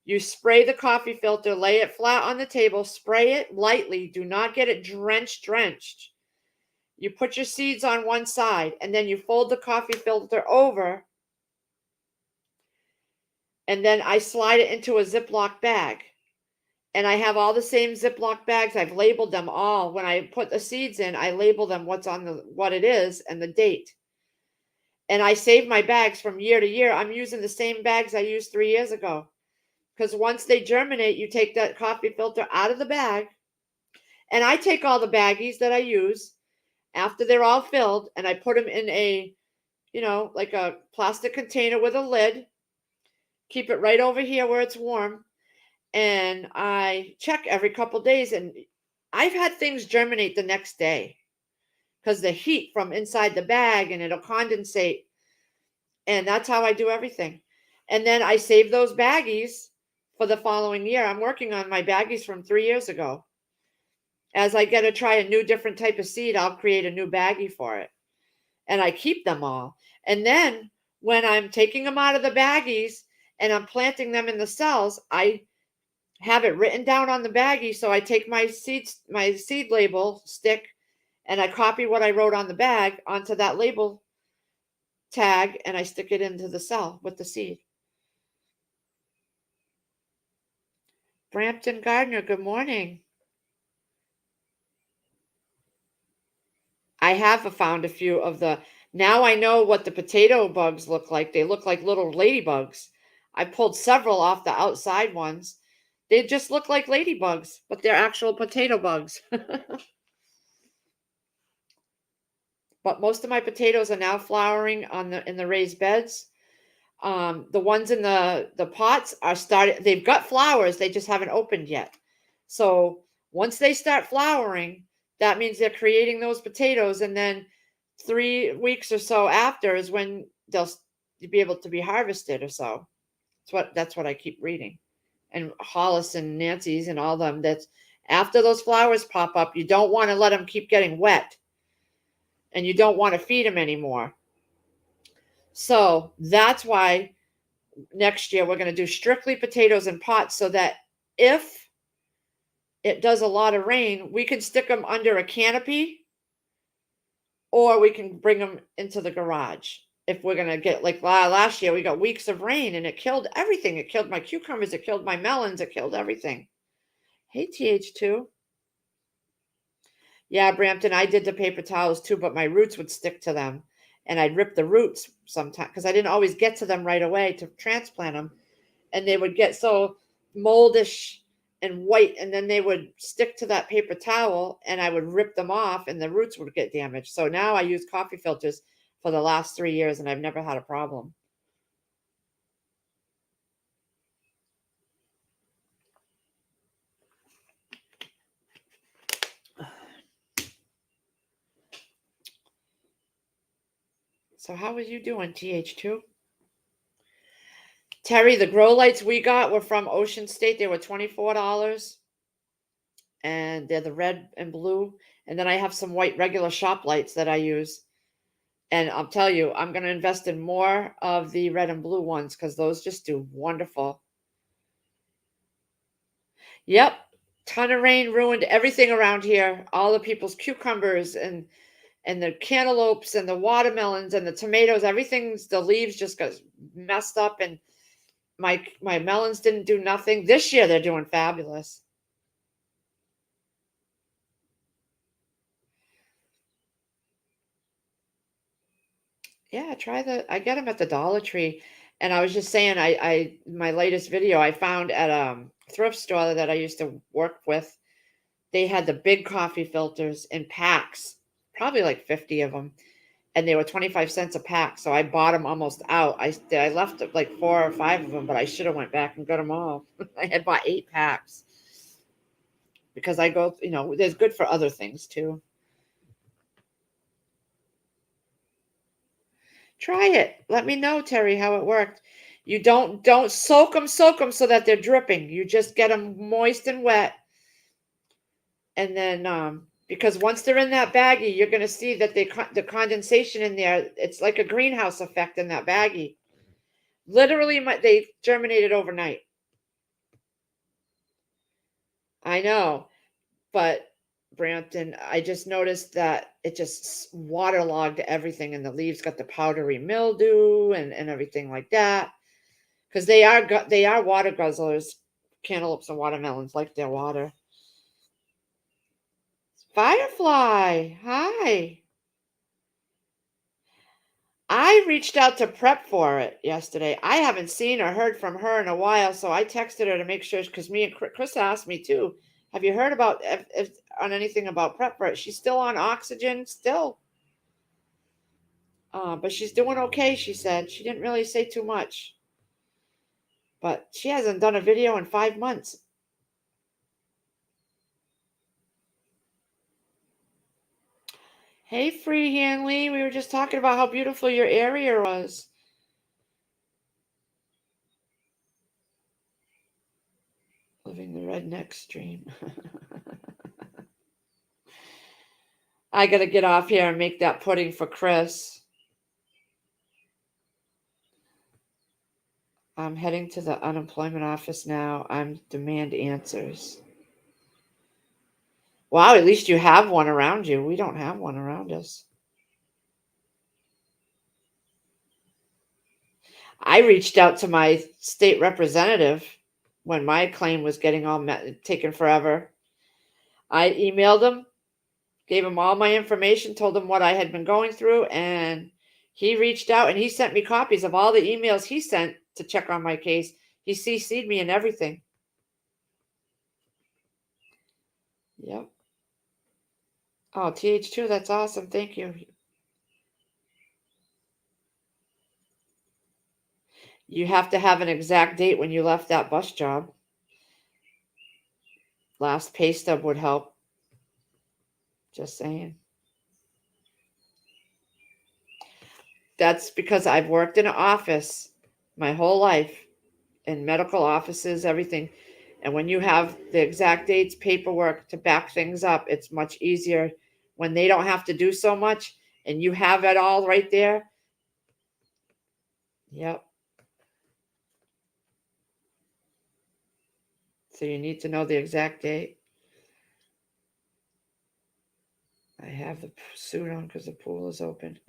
You spray the coffee filter, lay it flat on the table, spray it lightly. Do not get it drenched. You put your seeds on one side, and then you fold the coffee filter over, and then I slide it into a Ziploc bag. And I have all the same Ziploc bags. I've labeled them all. When I put the seeds in, I label them what it is and the date. And I save my bags from year to year. I'm using the same bags I used 3 years ago. Because once they germinate, you take that coffee filter out of the bag. And I take all the baggies that I use after they're all filled, and I put them in a, like a plastic container with a lid. Keep it right over here where it's warm. And I check every couple days, and I've had things germinate the next day because the heat from inside the bag, and it'll condensate. And that's how I do everything. And then I save those baggies for the following year. I'm working on my baggies from 3 years ago. As I get to try a new different type of seed, I'll create a new baggie for it. And I keep them all. And then when I'm taking them out of the baggies and I'm planting them in the cells, I have it written down on the baggie. So I take my seed label stick, and I copy what I wrote on the bag onto that label tag, and I stick it into the cell with the seed. Brampton Gardner, good morning. I have found a few of now I know what the potato bugs look like. They look like little ladybugs. I pulled several off the outside ones. They just look like ladybugs, but they're actual potato bugs. But most of my potatoes are now flowering in the raised beds. The ones in the pots are started. They've got flowers. They just haven't opened yet. So once they start flowering, that means they're creating those potatoes. And then 3 weeks or so after is when they'll be able to be harvested or so. That's what I keep reading. And Hollis and Nancy's and all them. That's after those flowers pop up, you don't want to let them keep getting wet. And you don't want to feed them anymore. So that's why next year we're going to do strictly potatoes in pots, so that if it does a lot of rain, we can stick them under a canopy, or we can bring them into the garage. If we're going to get, like last year, we got weeks of rain and it killed everything. It killed my cucumbers. It killed my melons. It killed everything. Hey, TH2. Yeah, Brampton, I did the paper towels too, but my roots would stick to them. And I'd rip the roots sometimes because I didn't always get to them right away to transplant them. And they would get so moldish and white, and then they would stick to that paper towel, and I would rip them off and the roots would get damaged. So now I use coffee filters for the last 3 years, and I've never had a problem. So how are you doing, TH2? Terry, the grow lights we got were from Ocean State. They were $24, and they're the red and blue. And then I have some white regular shop lights that I use. And I'll tell you, I'm going to invest in more of the red and blue ones because those just do wonderful. Yep. Ton of rain ruined everything around here. All the people's cucumbers and the cantaloupes and the watermelons and the tomatoes, the leaves just got messed up, and my melons didn't do nothing. This year they're doing fabulous. Yeah, I get them at the Dollar Tree. And I was just saying, my latest video I found at a thrift store that I used to work with. They had the big coffee filters in packs, probably like 50 of them, and they were 25 cents a pack. So I bought them almost out. I left like 4 or 5 of them, but I should have went back and got them all. I had bought 8 packs because I go, there's good for other things too. Try it. Let me know, Terry, how it worked. You don't soak them so that they're dripping. You just get them moist and wet. And then because once they're in that baggie, you're going to see that the condensation in there, it's like a greenhouse effect in that baggie. Literally, they germinated overnight. I know, but Brampton, I just noticed that it just waterlogged everything, and the leaves got the powdery mildew and everything like that. because they are water guzzlers. Cantaloupes and watermelons like their water. Firefly, hi. I reached out to prep for it yesterday. I haven't seen or heard from her in a while, so I texted her to make sure because me and Chris asked me too. Have you heard about if on anything about prep for it? She's still on oxygen, still, but she's doing okay. She said she didn't really say too much, but she hasn't done a video in 5 months. Hey, Free Hanley, we were just talking about how beautiful your area was. Living the redneck dream. I gotta get off here and make that pudding for Chris. I'm heading to the unemployment office now. I'm demand answers. Wow, at least you have one around you. We don't have one around us. I reached out to my state representative when my claim was getting all taken forever. I emailed him, gave him all my information, told him what I had been going through, and he reached out and he sent me copies of all the emails he sent to check on my case. He CC'd me and everything. Yep. Oh, TH2, that's awesome. Thank you. You have to have an exact date when you left that bus job. Last pay stub would help. Just saying. That's because I've worked in an office my whole life, in medical offices, everything. And when you have the exact dates, paperwork to back things up, it's much easier when they don't have to do so much and you have it all right there. Yep. So you need to know the exact date. I have the suit on because the pool is open.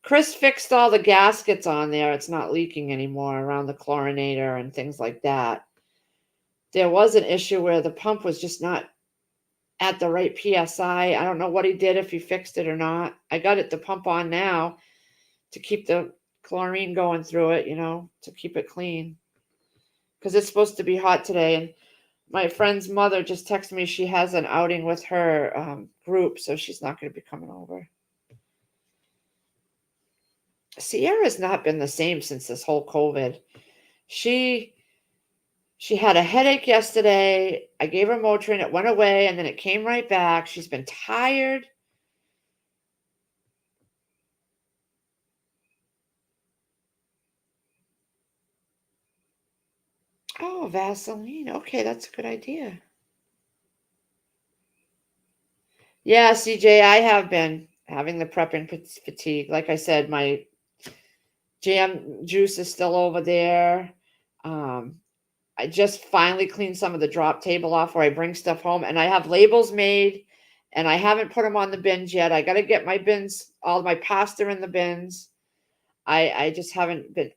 Chris fixed all the gaskets on there. It's not leaking anymore around the chlorinator and things like that. There was an issue where the pump was just not at the right PSI. I don't know what he did, if he fixed it or not. I got it to pump on now to keep the chlorine going through it, to keep it clean. Because it's supposed to be hot today. And my friend's mother just texted me she has an outing with her group, so she's not going to be coming over. Sierra's not been the same since this whole COVID. She had a headache yesterday. I gave her Motrin. It went away, and then it came right back. She's been tired. Oh, Vaseline. Okay, that's a good idea. Yeah, CJ, I have been having the prepping fatigue. Like I said, my jam juice is still over there. I just finally cleaned some of the drop table off where I bring stuff home, and I have labels made, and I haven't put them on the bins yet. I got to get my bins, all my pasta in the bins. I just haven't been.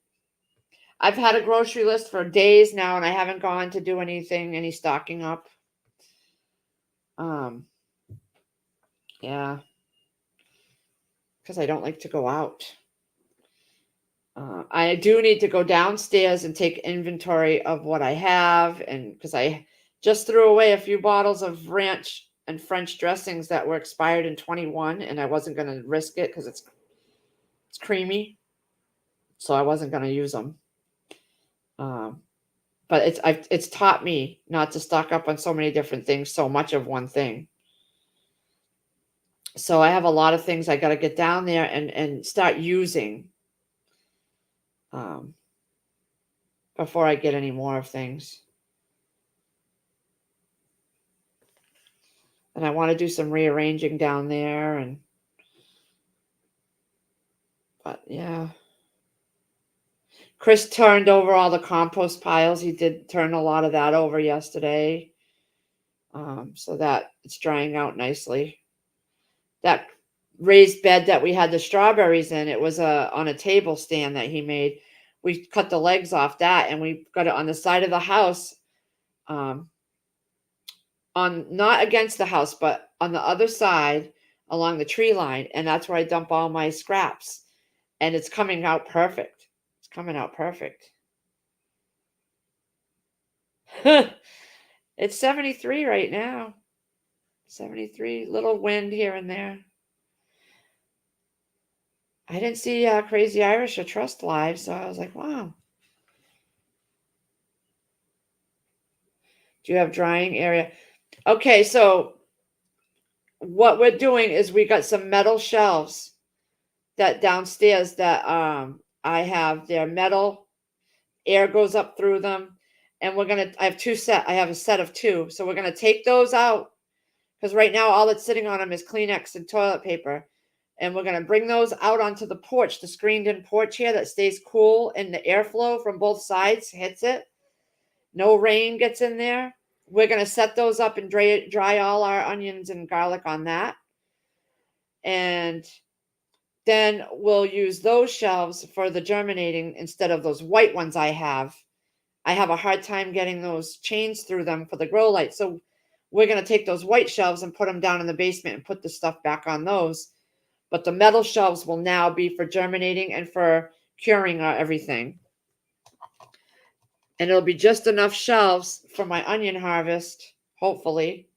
I've had a grocery list for days now, and I haven't gone to do any stocking up. Yeah, because I don't like to go out. I do need to go downstairs and take inventory of what I have, and because I just threw away a few bottles of ranch and French dressings that were expired in 21, and I wasn't going to risk it because it's creamy, so I wasn't going to use them. But it's taught me not to stock up on so many different things, so much of one thing. So I have a lot of things I got to get down there and start using before I get any more of things. And I want to do some rearranging down there, but yeah. Chris turned over all the compost piles. He did turn a lot of that over yesterday. So that it's drying out nicely. That raised bed that we had the strawberries in. It was on a table stand that he made. We cut the legs off that and we got it on the side of the house, um, on not against the house, but on the other side along the tree line. And that's where I dump all my scraps. And it's coming out perfect. It's coming out perfect. It's 73 right now. 73, little wind here and there. I didn't see Crazy Irish or Trust live, so I was like, wow. Do you have drying area? Okay, so what we're doing is we got some metal shelves that downstairs that I have. They're metal, air goes up through them, and I have a set of two. So we're gonna take those out because right now all that's sitting on them is Kleenex and toilet paper. And we're gonna bring those out onto the porch, the screened-in porch here that stays cool and the airflow from both sides hits it. No rain gets in there. We're gonna set those up and dry all our onions and garlic on that. And then we'll use those shelves for the germinating instead of those white ones I have. I have a hard time getting those chains through them for the grow light. So we're going to take those white shelves and put them down in the basement and put the stuff back on those. But the metal shelves will now be for germinating and for curing everything. And it'll be just enough shelves for my onion harvest, hopefully.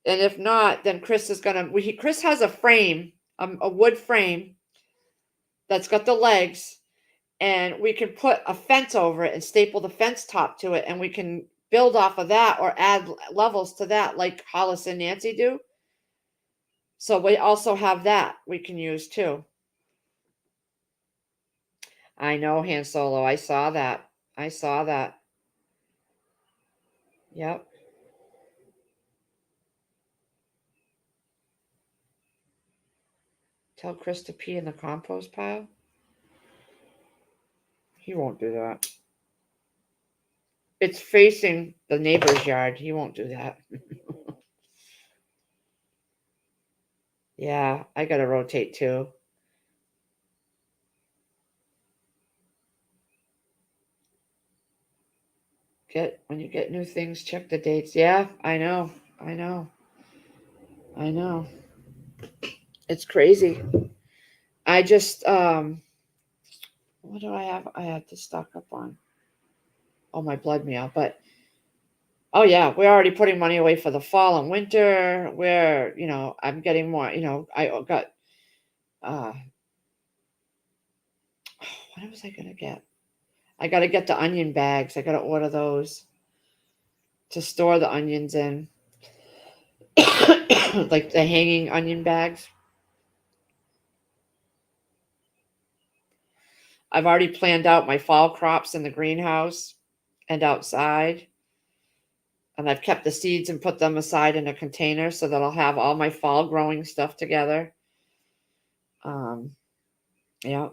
And if not, then Chris is going to, Chris has a frame, a wood frame that's got the legs, and we can put a fence over it and staple the fence top to it, and we can build off of that or add levels to that like Hollis and Nancy do. So we also have that we can use too. I know, Han Solo. I saw that. I saw that. Yep. Tell Chris to pee in the compost pile. He won't do that. It's facing the neighbor's yard. He won't do that. Yeah, I gotta rotate too. When you get new things, check the dates. Yeah, I know. I know. I know. It's crazy. I just what do I have? I had to stock up on. Oh, my blood meal, but oh yeah, we're already putting money away for the fall and winter. Where I'm getting more. I got uh what was I gonna get? I gotta get the onion bags. I gotta order those to store the onions in, like the hanging onion bags. I've already planned out my fall crops in the greenhouse and outside. And I've kept the seeds and put them aside in a container so that I'll have all my fall growing stuff together. Um, yeah.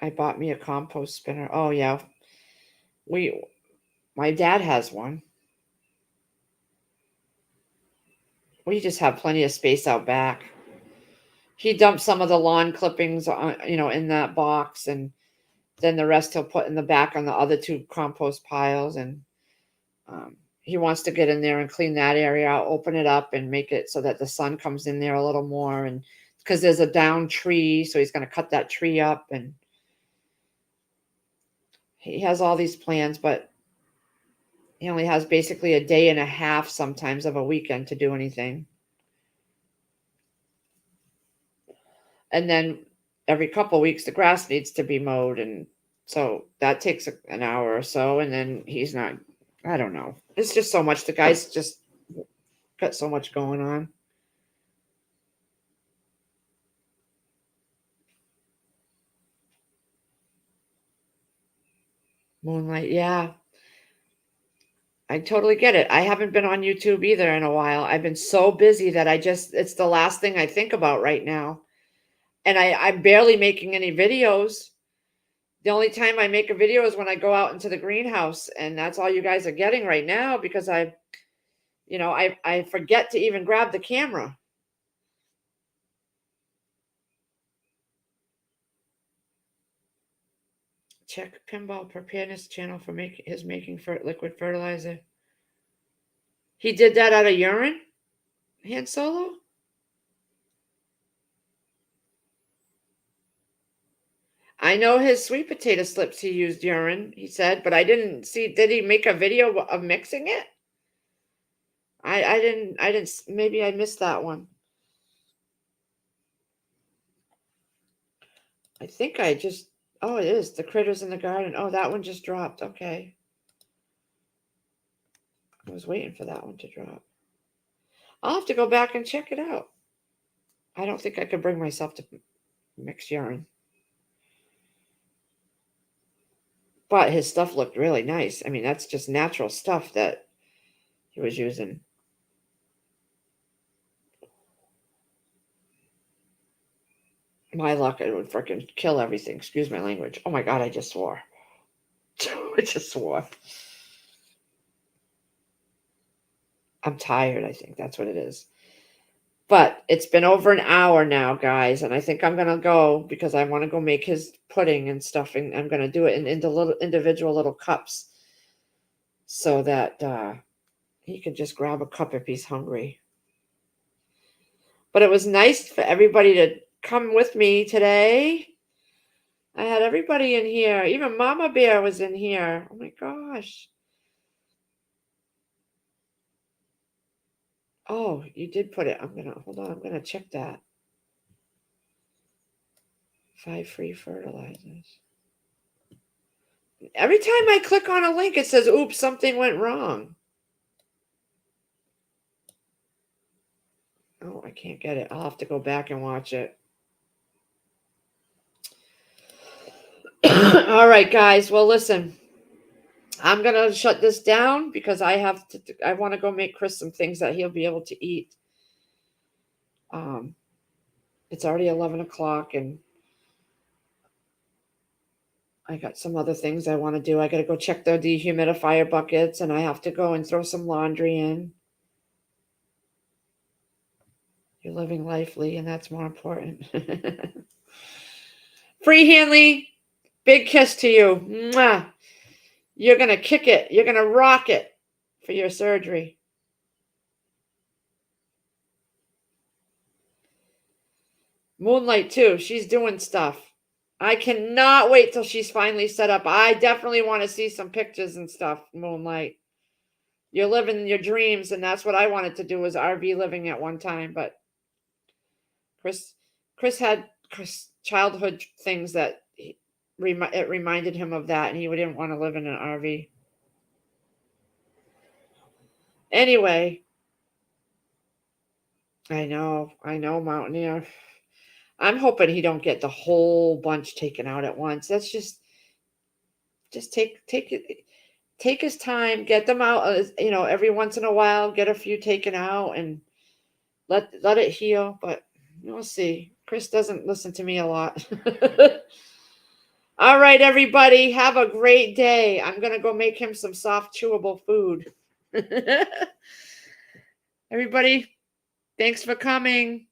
I bought me a compost spinner. Oh yeah. We My dad has one. We just have plenty of space out back. He dumped some of the lawn clippings in that box, and then the rest he'll put in the back on the other two compost piles. And he wants to get in there and clean that area out, open it up and make it so that the sun comes in there a little more. And because there's a down tree, so he's going to cut that tree up. And he has all these plans, but he only has basically a day and a half sometimes of a weekend to do anything. And then every couple of weeks the grass needs to be mowed, and so that takes an hour or so. And then he's not, I don't know, it's just so much. The guy's just got so much going on. Moonlight, yeah, I totally get it. I haven't been on YouTube either in a while. I've been so busy that it's the last thing I think about right now. And I'm barely making any videos. The only time I make a video is when I go out into the greenhouse, and that's all you guys are getting right now because I forget to even grab the camera. Check Pinball Preparedness channel for making liquid fertilizer. He did that out of urine? Han Solo? I know his sweet potato slips he used urine, he said, but I didn't see, did he make a video of mixing it? I didn't, maybe I missed that one. I think oh, it is The Critters in the Garden. Oh, that one just dropped. Okay. I was waiting for that one to drop. I'll have to go back and check it out. I don't think I could bring myself to mix urine. But his stuff looked really nice. I mean, that's just natural stuff that he was using. My luck, it would freaking kill everything. Excuse my language. Oh my God, I just swore. I just swore. I'm tired, I think. That's what it is. But it's been over an hour now, guys, and I think I'm going to go because I want to go make his pudding and stuff, and I'm going to do it in individual little cups so that he can just grab a cup if he's hungry. But it was nice for everybody to come with me today. I had everybody in here. Even Mama Bear was in here. Oh my gosh. Oh, you did put it. Hold on. I'm gonna check that. 5 free fertilizers. Every time I click on a link, it says, oops, something went wrong. Oh, I can't get it. I'll have to go back and watch it. All right, guys. Well, listen, I'm going to shut this down because I want to go make Chris some things that he'll be able to eat. It's already 11 o'clock and I got some other things I want to do. I got to go check the dehumidifier buckets and I have to go and throw some laundry in. You're living life, Lee, and that's more important. Free Hanley, big kiss to you. Mwah. You're going to kick it. You're going to rock it for your surgery. Moonlight, too. She's doing stuff. I cannot wait till she's finally set up. I definitely want to see some pictures and stuff, Moonlight. You're living your dreams, and that's what I wanted to do was RV living at one time. But Chris had childhood things that it reminded him of that, and he didn't want to live in an RV. Anyway, I know, Mountaineer. I'm hoping he don't get the whole bunch taken out at once. That's just take his time, get them out, every once in a while, get a few taken out and let it heal. But we'll see. Chris doesn't listen to me a lot. All right, everybody, have a great day. I'm going to go make him some soft, chewable food. Everybody, thanks for coming.